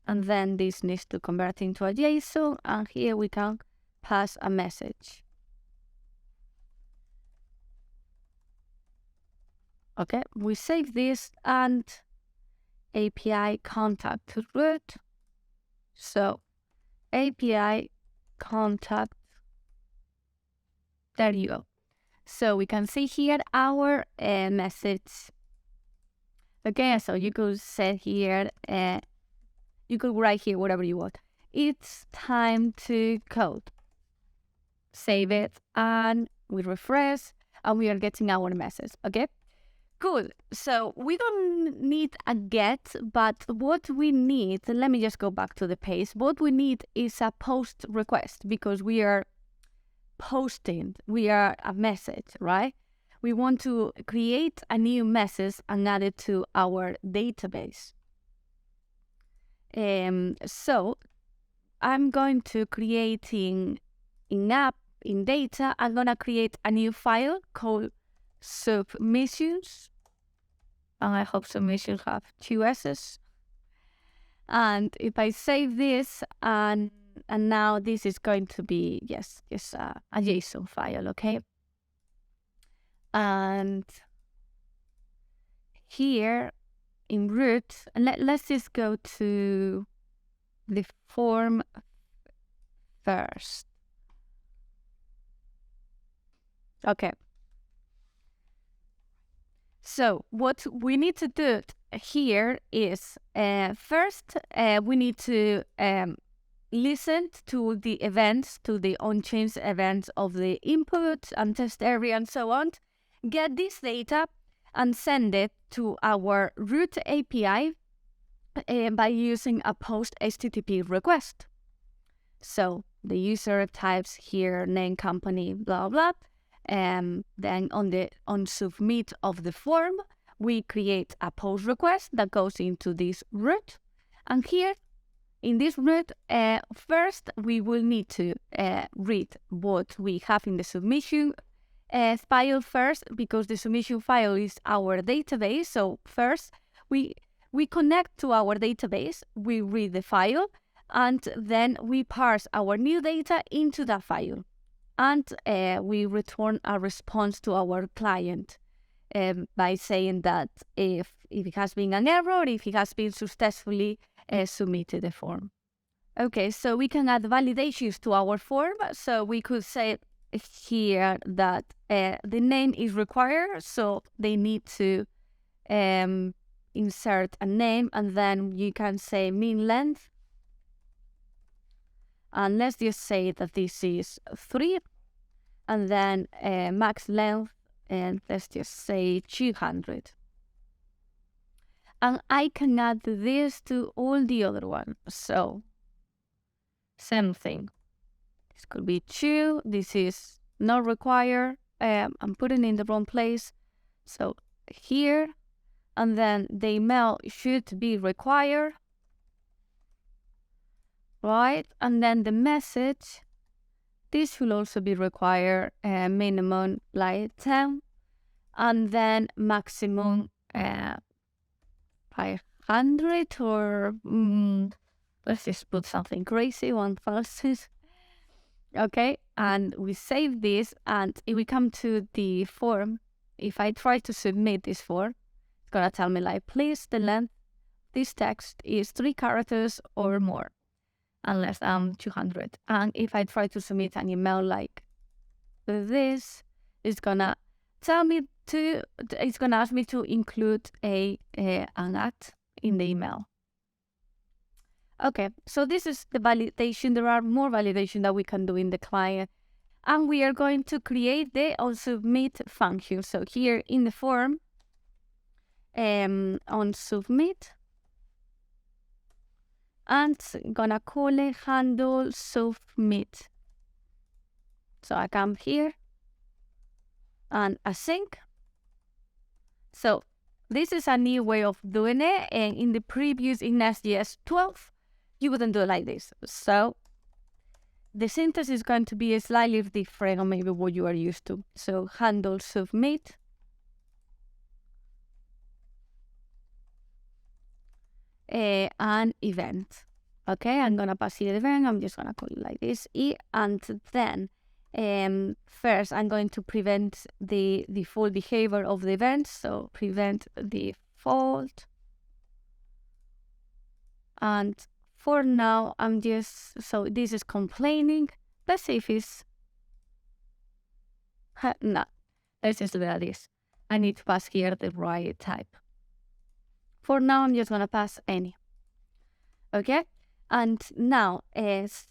and then this needs to convert into a JSON, and here we can pass a message. Okay, we save this, and API contact root. So API contact, there you go. So we can see here our message. Okay, so you could set here, you could write here whatever you want. It's time to code. Save it, and we refresh, and we are getting our message. Okay, cool. So we don't need a get, but what we need, let me just go back to the page. What we need is a post request, because we are posting, we are a message, right? We want to create a new message and add it to our database. So I'm going to create in app, in data, I'm gonna create a new file called submissions, and I hope submissions have two S's. And if I save this, and now this is going to be just a JSON file, okay? And here in root, let's just go to the form first. Okay. So what we need to do here is first we need to listen to the events, to the unchanged events of the input and test area and so on, get this data and send it to our root API by using a post HTTP request. So the user types here name, company, blah blah. Then on submit of the form, we create a post request that goes into this root, and here in this root, first we will need to read what we have in the submission file first, because the submission file is our database. So first we connect to our database, we read the file, and then we parse our new data into that file. And we return a response to our client by saying that if it has been an error, if it has been successfully submitted the form. Okay, so we can add validations to our form. So we could say here that the name is required, so they need to insert a name, and then you can say min length. And let's just say that this is 3, and then max length, and let's just say 200. And I can add this to all the other ones. So same thing. This could be 2. This is not required. I'm putting in the wrong place. So here, and then the email should be required. Right, and then the message, this should also be required, minimum like 10, and then maximum 500, or let's just put something crazy, 1000. Okay, and we save this, and if we come to the form, if I try to submit this form, it's gonna tell me like, please, the length, this text is 3 characters or more, unless I'm 200. And if I try to submit an email like this, it's gonna tell me to, it's gonna ask me to include an ad in the email. Okay, so this is the validation. There are more validation that we can do in the client. and we are going to create the onSubmit function. So here in the form, onSubmit, and I'm gonna call it handle submit. So I come here and async. So this is a new way of doing it, and in the previous in Next.js 12, you wouldn't do it like this. So the syntax is going to be slightly different, or maybe what you are used to. So handle submit, an event. Okay, I'm gonna pass here the event. I'm just gonna call it like this, and then first I'm going to prevent the default behavior of the event. So prevent default, and for now I'm just, so this is complaining. Let's see if it's no. Let's just do that. This I need to pass here the right type. For now, I'm just gonna pass any. Okay, and now as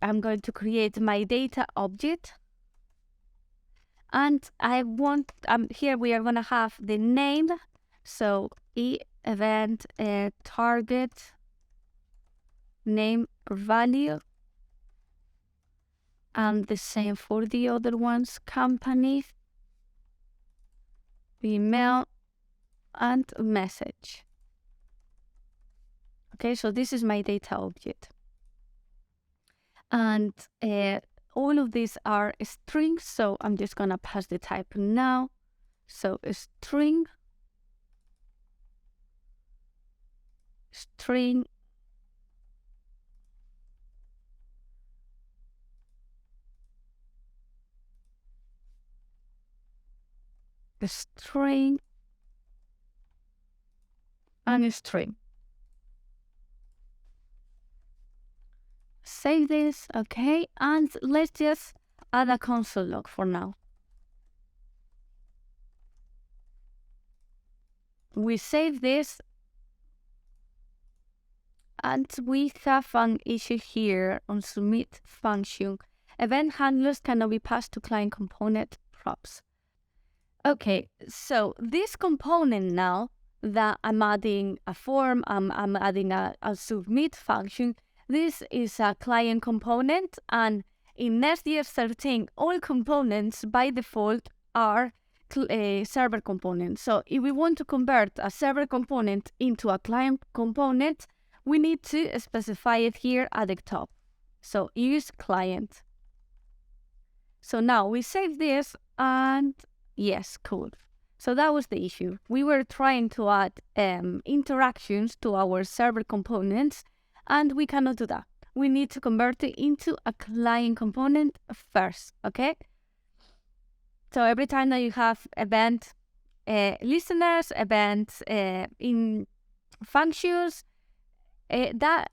I'm going to create my data object, and I want here we are gonna have the name. So event target name value, and the same for the other ones, company, email, and message. Okay, so this is my data object. And all of these are strings, so I'm just gonna pass the type now. So a string, a string, and a string. Save this, okay, and let's just add a console log for now. We save this, and we have an issue here on submit function. Event handlers cannot be passed to client component props. Okay, so this component now that I'm adding a form, I'm adding a submit function. This is a client component, and in Next.js 13, all components by default are server components. So if we want to convert a server component into a client component, we need to specify it here at the top. So use client. So now we save this, and yes, cool. So that was the issue. We were trying to add interactions to our server components, and we cannot do that. We need to convert it into a client component first, okay? So every time that you have event listeners, events in functions, that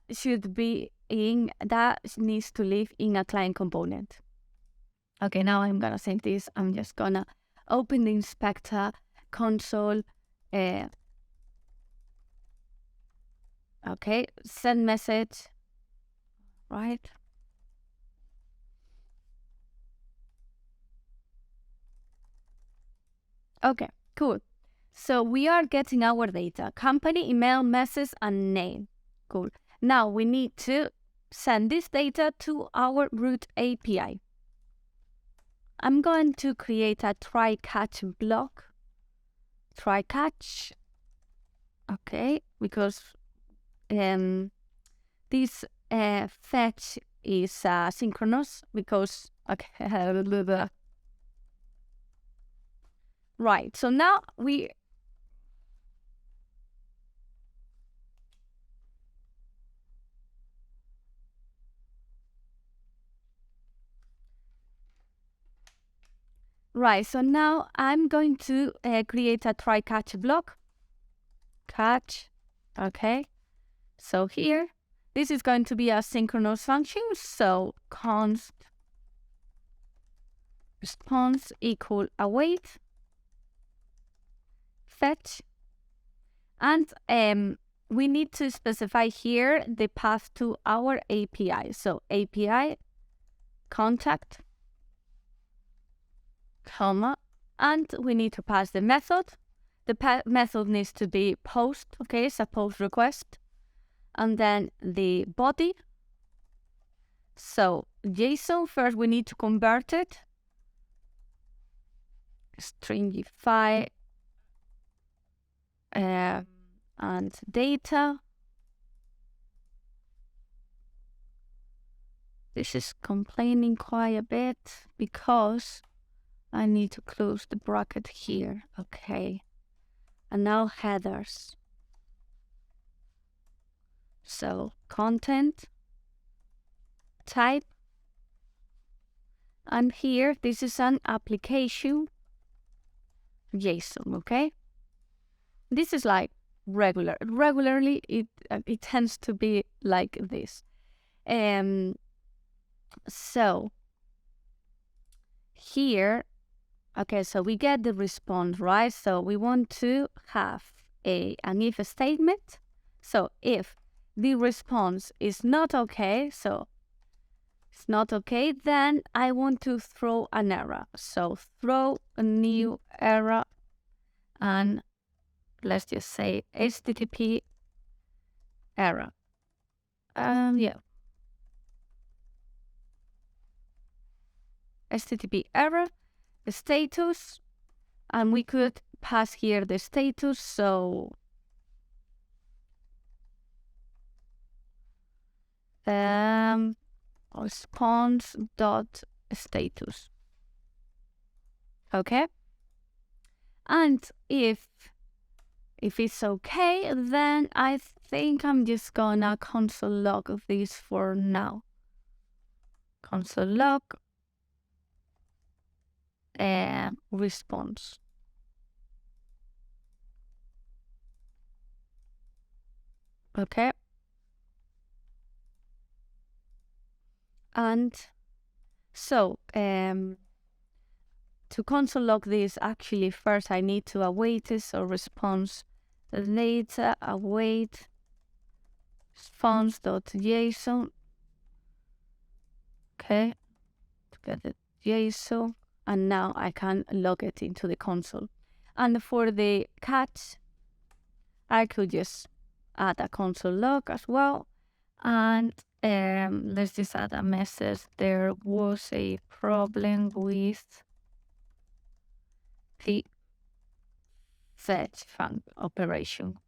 needs to live in a client component. Okay, now I'm gonna save this. I'm just gonna open the inspector console. Okay, send message, right? Okay, cool. So we are getting our data, company, email, message, and name. Cool. Now we need to send this data to our root API. I'm going to create a try-catch block. Try-catch. Okay, because this fetch is synchronous, because okay. Right, so now we right, so now I'm going to create a try-catch block. Catch, okay. So here, this is going to be a synchronous function. So const response equal await fetch, and we need to specify here the path to our API. So API contact comma, and we need to pass the method. The method needs to be post, okay, it's a post request, and then the body. So JSON, first we need to convert it, stringify, and data. This is complaining quite a bit because I need to close the bracket here. Okay. And now headers. So content, type, and here this is an application JSON, okay? This is like regularly it tends to be like this. So here, okay, so we get the response, right? So we want to have an if statement. So if the response is not okay, so it's not okay, then I want to throw an error. So throw a new error, and let's just say HTTP error. Yeah. HTTP error, status, and we could pass here the status. So response.status. Okay. And if it's okay, then I think I'm just gonna console log this for now. Console log response. Okay. And so to console log this, actually first I need to await it, so response data await response.json. Okay, to get the JSON, and now I can log it into the console. And for the catch, I could just add a console log as well, and let's just add a message. There was a problem with the fetch func operation.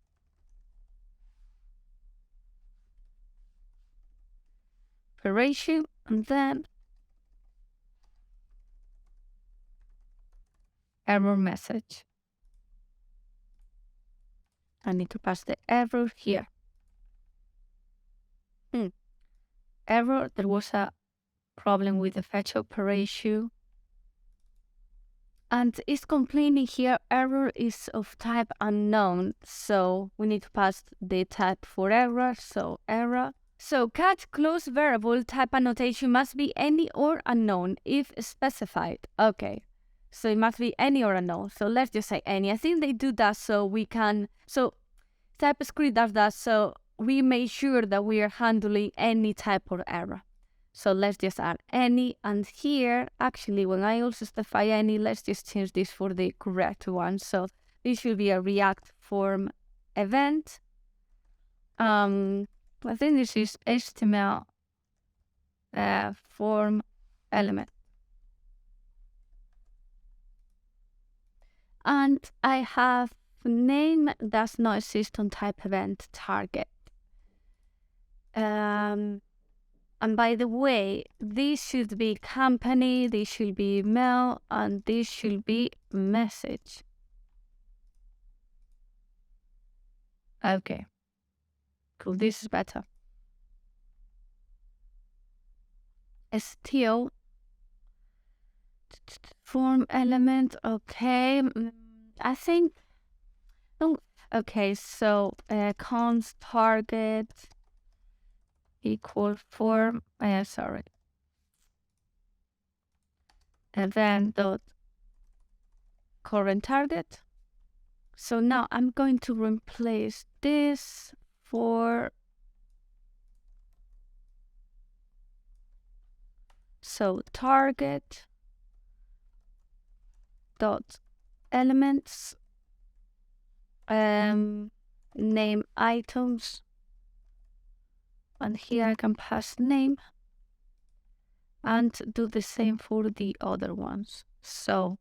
And then error message. I need to pass the error here. Error, there was a problem with the fetch operation. And it's complaining here, error is of type unknown. So we need to pass the type for error, so error. So catch close variable type annotation must be any or unknown if specified. Okay, so it must be any or unknown. So let's just say any. I think they do that so we can, so TypeScript does that so we make sure that we are handling any type of error. So let's just add any, and here, actually, when I also specify any, let's just change this for the correct one. So this should be a React form event. I think this is HTML form element. And I have name does not exist on type event target. And by the way, this should be company, this should be email, and this should be message. Okay, cool, this is better. Still, form element, okay. I think, okay, so const target equal form, sorry, event dot current target. So now I'm going to replace this for, so target dot elements, name items, and here I can pass name, and do the same for the other ones. So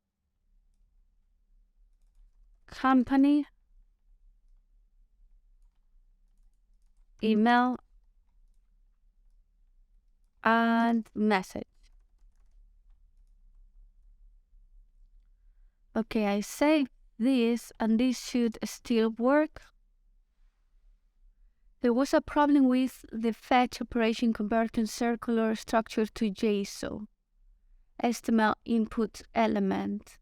company, email, and message. Okay, I save this, and this should still work. There was a problem with the fetch operation converting circular structure to JSON. HTML input element.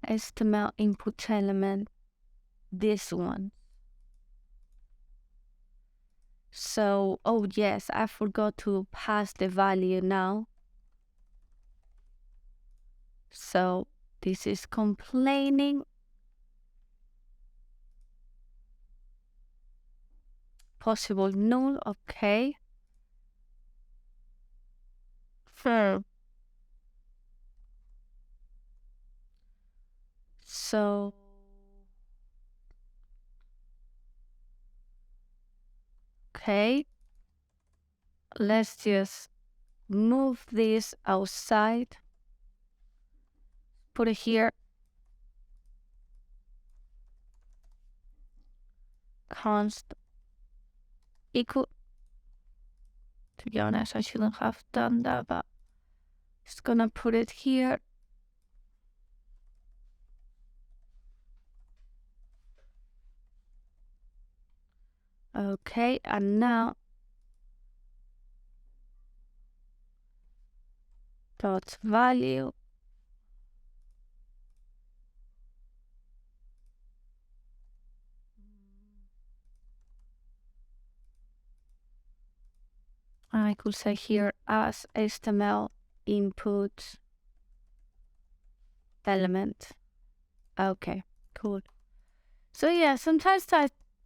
HTML input element. This one. So, oh yes, I forgot to pass the value now. So this is complaining. Possible null, okay. So okay, let's just move this outside, put it here, const equal. To be honest, I shouldn't have done that, but just gonna put it here. Okay, and now dot value I could say here as HTML input element. Okay, cool. So yeah, sometimes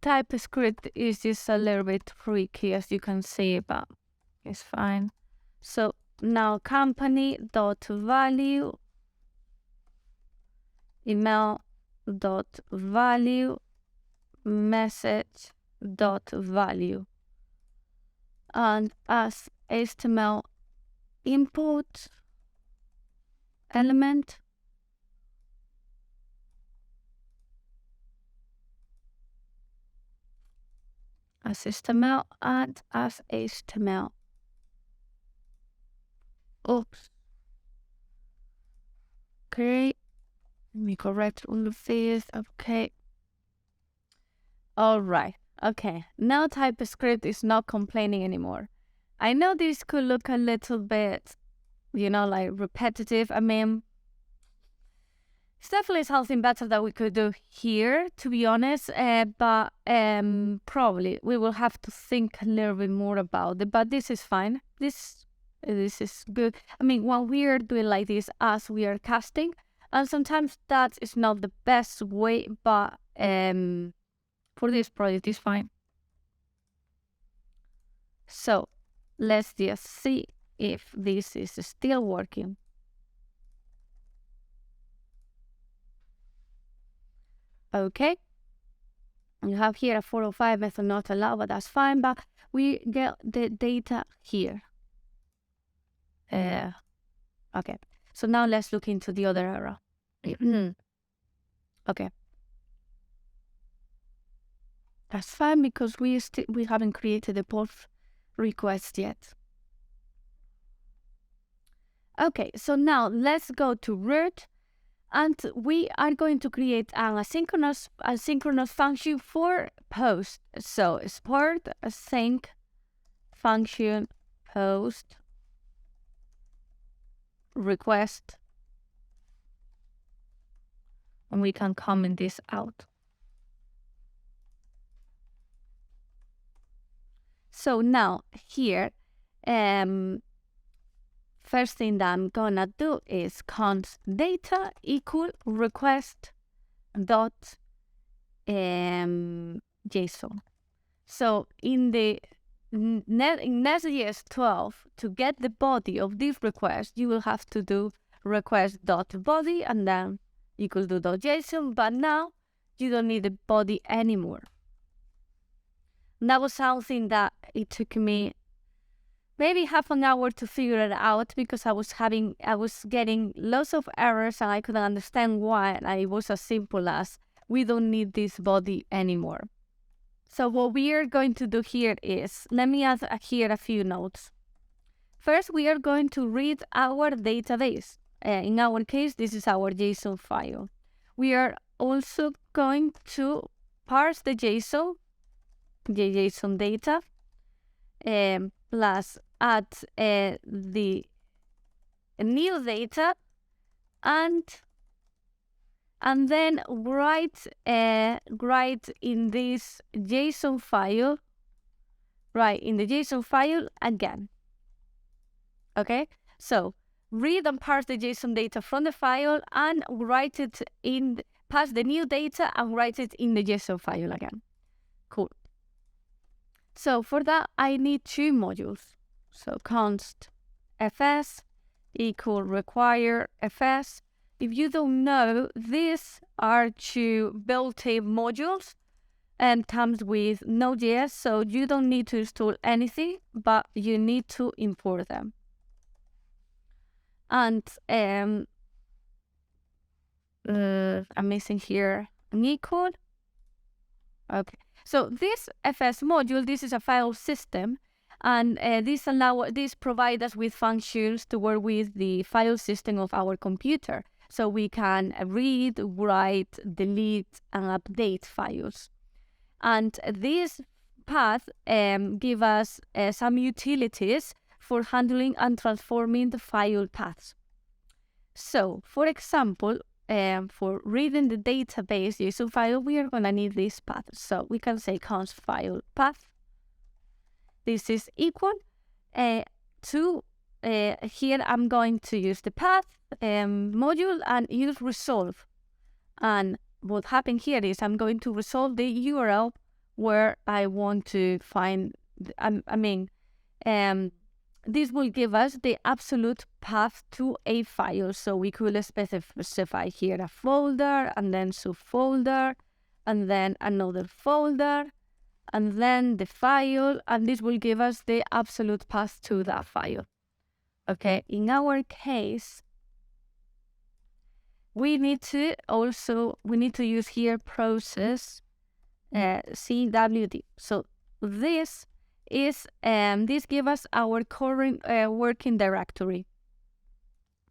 TypeScript is just a little bit freaky, as you can see, but it's fine. So now company dot value, email dot value, message dot value, and as HTML input element, as HTML and as HTML. Oops. Okay, let me correct all of this. Okay. All right. Okay. Now TypeScript is not complaining anymore. I know this could look a little bit, like repetitive. I mean, it's definitely something better that we could do here, to be honest. But probably we will have to think a little bit more about it. But this is fine. This is good. I mean, when we are doing like this as we are casting, and sometimes that is not the best way, but for this project it's fine. So let's just see if this is still working. Okay. You have here a 405 method not allowed, but that's fine. But we get the data here. Okay. So now let's look into the other error. Okay. That's fine because we haven't created the pull request yet. Okay, so now let's go to root, and we are going to create an asynchronous function for post. So export async function post request, and we can comment this out. So now here, first thing that I'm gonna do is const data equal request dot JSON. So in the Next.js 12, to get the body of this request, you will have to do request.body, and then you could do .json, but now you don't need the body anymore. And that was something that it took me maybe half an hour to figure it out, because I was getting lots of errors and I couldn't understand why. And it was as simple as, we don't need this body anymore. So what we are going to do here is, let me add here a few notes. First, we are going to read our database. In our case, this is our JSON file. We are also going to parse the JSON data, plus add the new data, and then write in this JSON file, in the JSON file again. Okay, so read and parse the JSON data from the file and write it in, pass the new data and write it in the JSON file again. Cool. So for that, I need two modules. So const fs equal require fs. If you don't know, these are two built-in modules and comes with Node.js, so you don't need to install anything, but you need to import them. And I'm missing here an equal. Okay, so this fs module, this is a file system, and this provides us with functions to work with the file system of our computer. So we can read, write, delete, and update files. And this path give us some utilities for handling and transforming the file paths. So, for example, for reading the database JSON file, we are going to need this path. So we can say const file path. This is equal to, here I'm going to use the path module and use resolve. And what happened here is I'm going to resolve the URL where I want to find, this will give us the absolute path to a file. So we could specify here a folder, and then subfolder, and then another folder, and then the file, and this will give us the absolute path to that file. Okay, in our case, we need to use here process CWD. So this is this gives us our current working directory.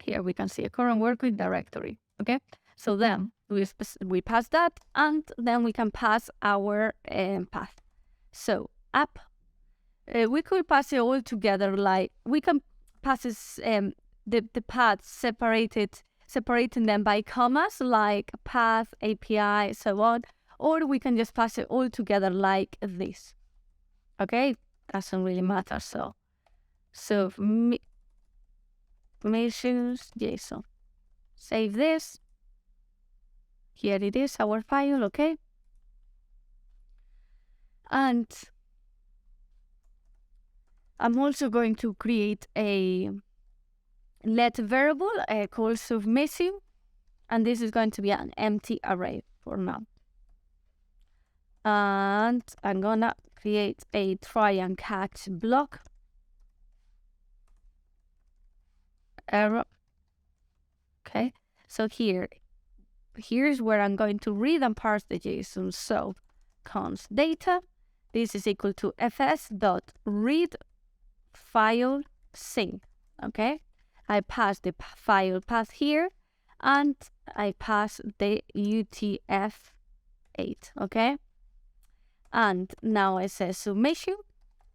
Here we can see a current working directory. Okay, so then we pass that, and then we can pass our path. So app, we could pass it all together. Like we can pass the paths separating them by commas, like path, API, so on, or we can just pass it all together like this. Okay, doesn't really matter. So missions JSON. Save this. Here it is, our file. Okay, and I'm also going to create a let variable called submission, and this is going to be an empty array for now. And I'm gonna create a try and catch block. Error. Okay, so here's where I'm going to read and parse the JSON. So const data, this is equal to fs.read file sync. Okay, I pass the file path here, and I pass the UTF-8. Okay, and now I say submission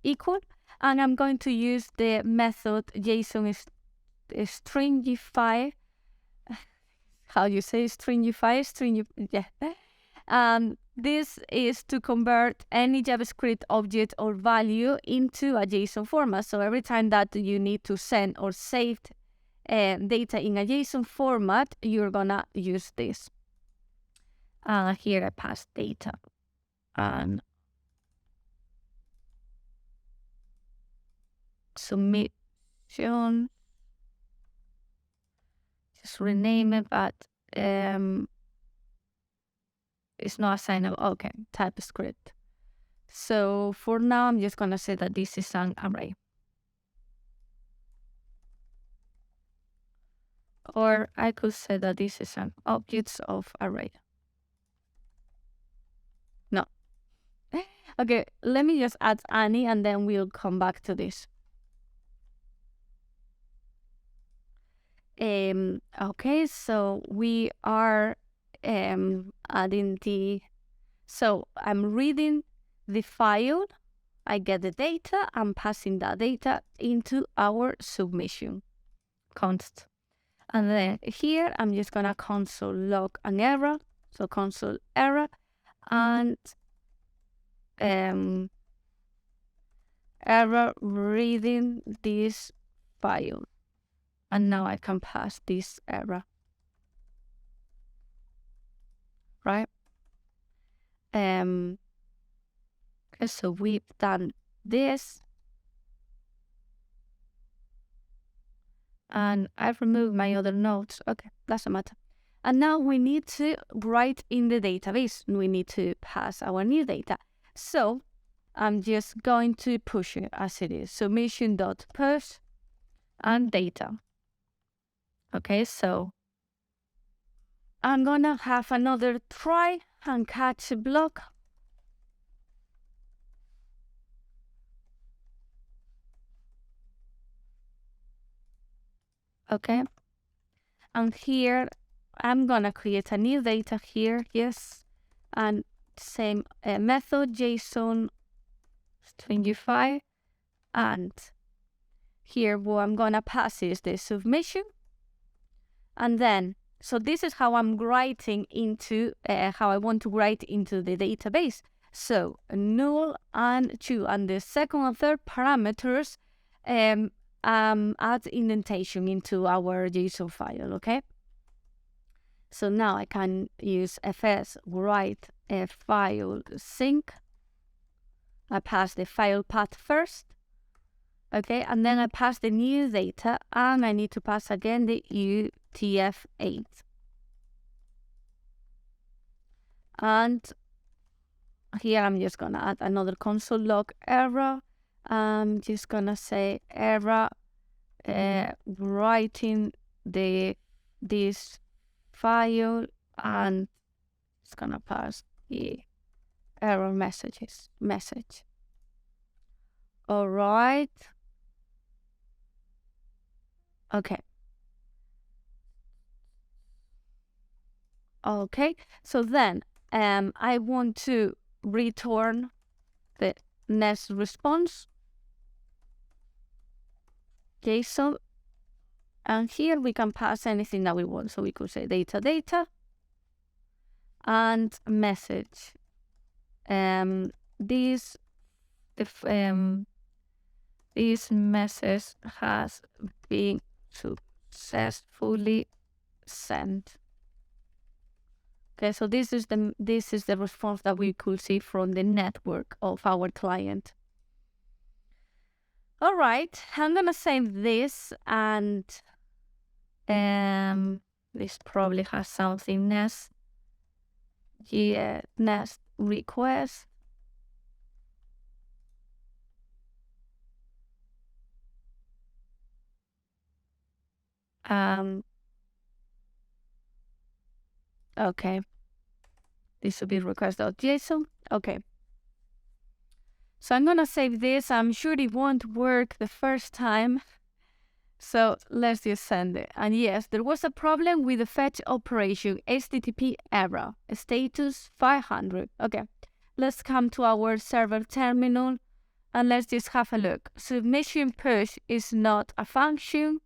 equal, and I'm going to use the method JSON stringify. How you say stringify? Yeah. This is to convert any JavaScript object or value into a JSON format. So every time that you need to send or save data in a JSON format, you're gonna use this. Here I pass data and submission just rename it, but it's not assignable. Okay, TypeScript. So for now, I'm just gonna say that this is an array. Or I could say that this is an objects of array. No. Okay, let me just add Annie and then we'll come back to this. Okay, so we are adding so I'm reading the file, I get the data, I'm passing that data into our submission const. And then here, I'm just gonna console log an error, so console error, and error reading this file. And now I can pass this error, right? Okay, so we've done this. And I've removed my other notes. Okay, doesn't matter. And now we need to write in the database. We need to pass our new data. So I'm just going to push it as it is. Submission.push and data. Okay, so I'm gonna have another try and catch a block. Okay, and here I'm gonna create a new data here, yes, and same method JSON stringify, and here what I'm gonna pass is the submission, and then so this is how I'm writing into how I want to write into the database. So null and true, and the second and third parameters add indentation into our JSON file. Okay. So now I can use fs write a file sync. I pass the file path first. Okay, and then I pass the new data, and I need to pass again the UTF-8. And here I'm just gonna add another console log error. I'm just gonna say error writing this file, and it's gonna pass the error message. All right. Okay. Okay, so then I want to return the next response JSON, and here we can pass anything that we want. So we could say data and message. This message has been successfully sent. Okay, so this is the response that we could see from the network of our client. All right, I'm gonna save this, and this probably has something next. Yeah, next request. Okay, this should be request.json. Okay, so I'm gonna save this. I'm sure it won't work the first time, so let's just send it. And yes, there was a problem with the fetch operation, HTTP error, status 500. Okay, let's come to our server terminal and let's just have a look. Submission push is not a function.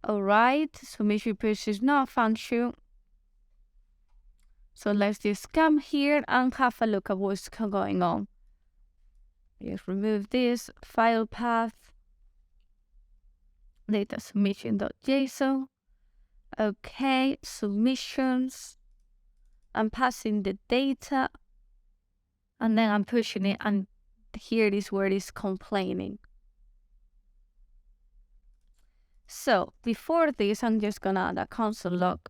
All right, submission push is not a function. So let's just come here and have a look at what's going on. Just remove this file path, data submission.json. Okay, submissions. I'm passing the data, and then I'm pushing it, and here is where it is complaining. So before this, I'm just gonna add a console log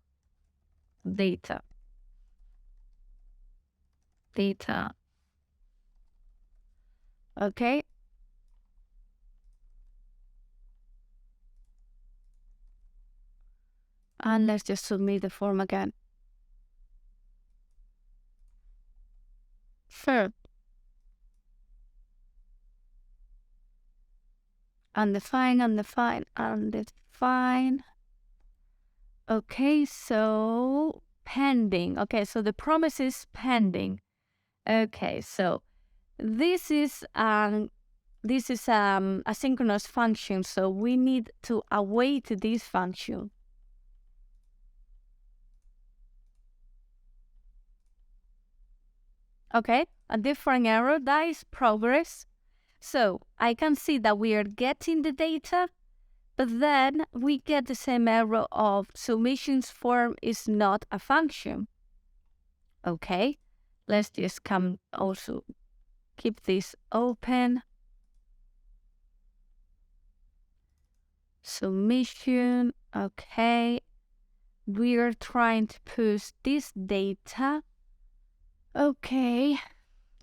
data. Okay. And let's just submit the form again. Sure. Undefined. Okay, so pending. Okay, so the promise is pending. Okay, so this is asynchronous function, so we need to await this function. Okay, a different error, that is progress. So I can see that we are getting the data, but then we get the same error of submissions form is not a function. Okay, let's just come also keep this open. Submission, okay. We are trying to push this data. Okay,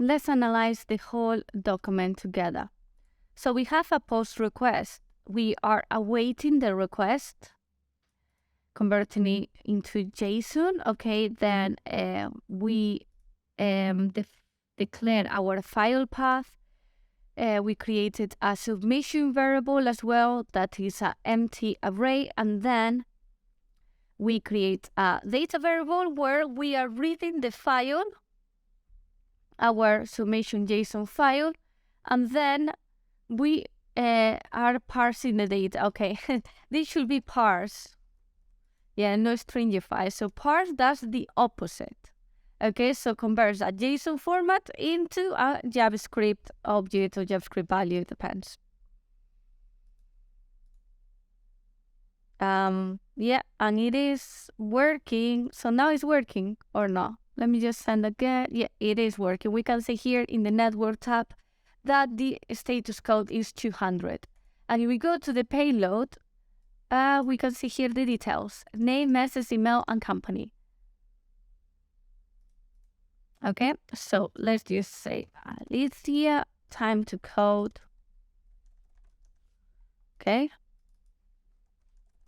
let's analyze the whole document together. So we have a post request. We are awaiting the request, converting it into JSON. Okay, then we declare our file path. We created a submission variable as well that is an empty array, and then we create a data variable where we are reading the file, our submission JSON file, and then we are parsing the data. Okay, this should be parse. Yeah, no stringify. So parse does the opposite. Okay, so converts a JSON format into a JavaScript object or JavaScript value, it depends. Yeah, and it is working. So now it's working or not? Let me just send again. Yeah, it is working. We can see here in the network tab that the status code is 200. And if we go to the payload, we can see here the details: name, message, email, and company. Okay, so let's just say Alicia, time to code. Okay,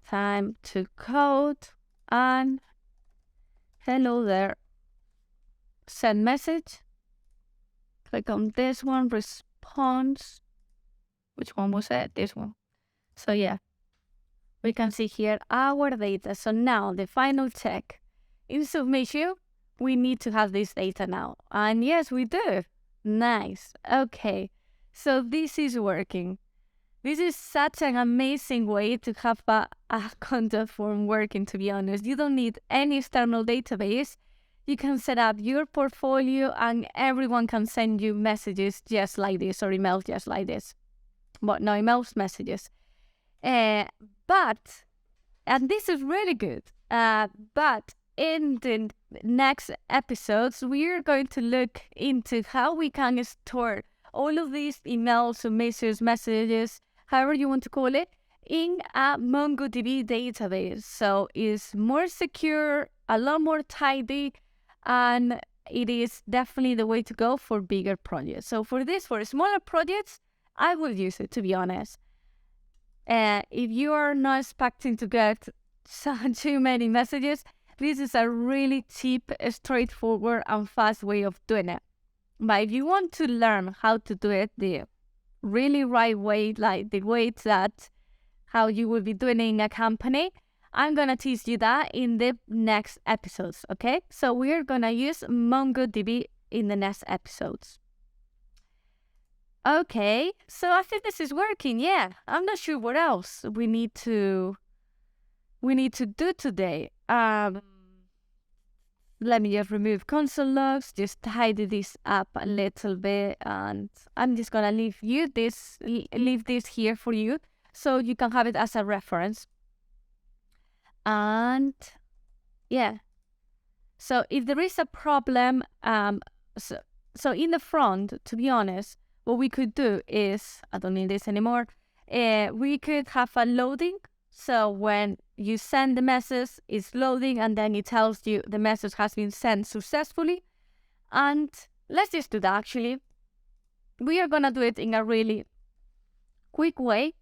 time to code, and hello there. Send message. Click on this one, response. Which one was it? This one. So yeah, we can see here our data. So now the final check. In submission, we need to have this data now. And yes, we do. Nice. Okay, so this is working. This is such an amazing way to have a contact form working, to be honest. You don't need any external database. You can set up your portfolio and everyone can send you messages just like this, or emails just like this. But no, emails, messages. And this is really good. But in the next episodes, we're going to look into how we can store all of these emails, messages, however you want to call it, in a MongoDB database. So it's more secure, a lot more tidy, and it is definitely the way to go for bigger projects. So for smaller projects, I will use it, to be honest. If you are not expecting to get too many messages, this is a really cheap, straightforward, and fast way of doing it. But if you want to learn how to do it the really right way, like the way that how you will be doing it in a company, I'm going to teach you that in the next episodes, okay? So we're going to use MongoDB in the next episodes. Okay, so I think this is working, yeah. I'm not sure what else we need to do today. Let me just remove console logs, just tidy this up a little bit, and I'm just gonna leave this here for you so you can have it as a reference. And yeah, so if there is a problem, so in the front, to be honest, what we could do is, I don't need this anymore, we could have a loading So when you send the message, it's loading, and then it tells you the message has been sent successfully. And let's just do that, actually. We are going to do it in a really quick way.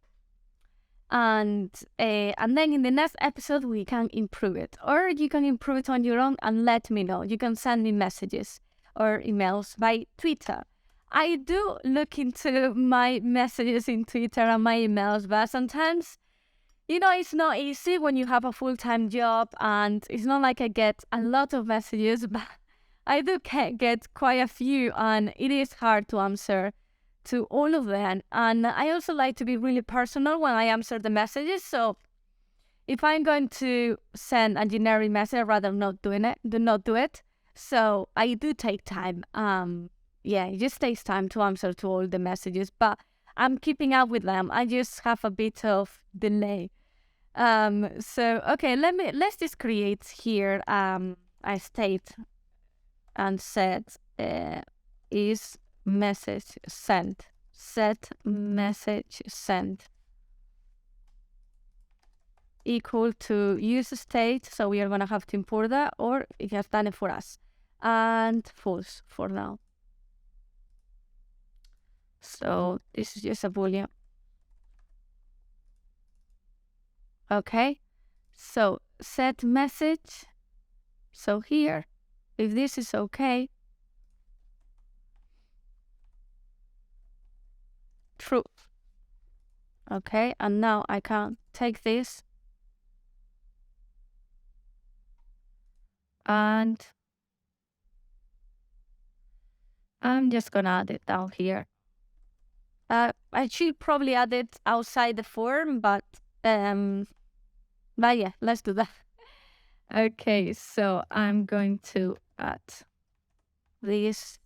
And then in the next episode, we can improve it. Or you can improve it on your own and let me know. You can send me messages or emails by Twitter. I do look into my messages in Twitter and my emails, but sometimes, it's not easy when you have a full-time job, and it's not like I get a lot of messages, but I do get quite a few, and it is hard to answer to all of them. And I also like to be really personal when I answer the messages. So if I'm going to send a generic message, I'd rather not do it. So I do take time. It just takes time to answer to all the messages, but I'm keeping up with them. I just have a bit of delay. Okay, let's just create here a state and set is message sent. Set message sent equal to use state. So we are going to have to import that, or it has done it for us. And false for now. So this is just a boolean. Okay. So set message. So here, if this is okay, true. Okay, and now I can take this and I'm just gonna add it down here. I should probably add it outside the form, but yeah, let's do that. Okay, so I'm going to add this.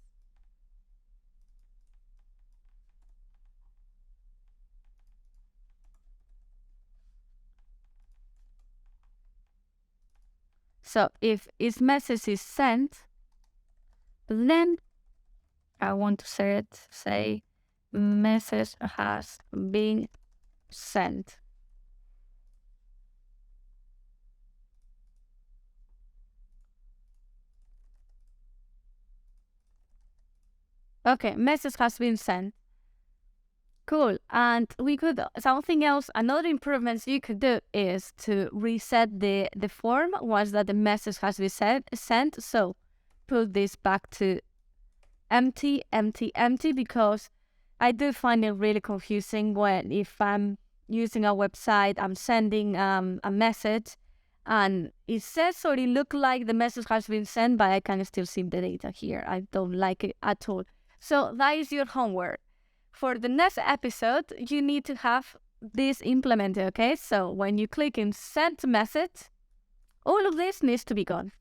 So if its message is sent, then I want to say message has been sent. Okay, message has been sent. Cool. And we could, something else, another improvements you could do is to reset the form once that the message has been sent. So put this back to empty, because I do find it really confusing when if I'm using a website, I'm sending a message and it says, or it looks like the message has been sent, but I can still see the data here. I don't like it at all. So that is your homework. For the next episode, you need to have this implemented, okay? So when you click in send message, all of this needs to be gone.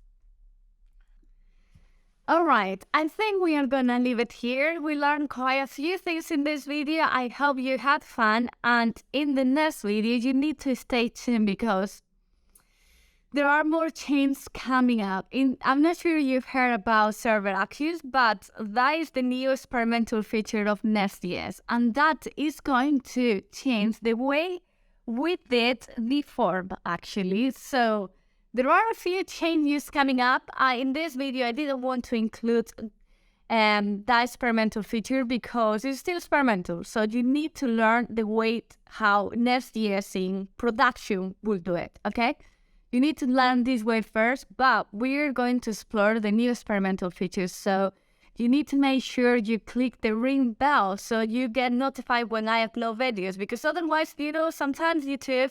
All right, I think we are gonna leave it here. We learned quite a few things in this video. I hope you had fun, and in the next video, you need to stay tuned because there are more changes coming up. I'm not sure you've heard about server actions, but that is the new experimental feature of Next.js, and that is going to change the way we did the form, actually. So there are a few changes coming up. In this video, I didn't want to include that experimental feature because it's still experimental. So you need to learn the way how Next.js in production will do it, okay? You need to learn this way first, but we're going to explore the new experimental features. So you need to make sure you click the ring bell so you get notified when I upload videos, because otherwise, sometimes YouTube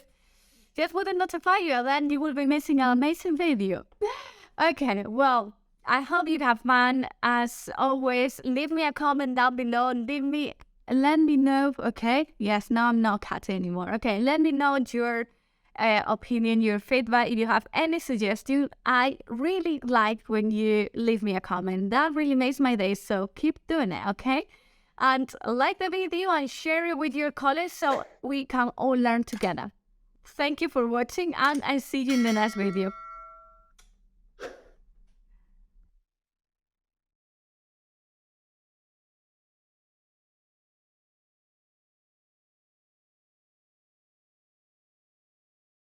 just wouldn't notify you and then you will be missing an amazing video. Okay, well, I hope you have fun. As always, leave me a comment down below and let me know, okay? Yes, now I'm not cat anymore. Okay, let me know your opinion, your feedback. If you have any suggestion, I really like when you leave me a comment. That really makes my day, so keep doing it, okay? And like the video and share it with your colleagues so we can all learn together. Thank you for watching, and I see you in the next video.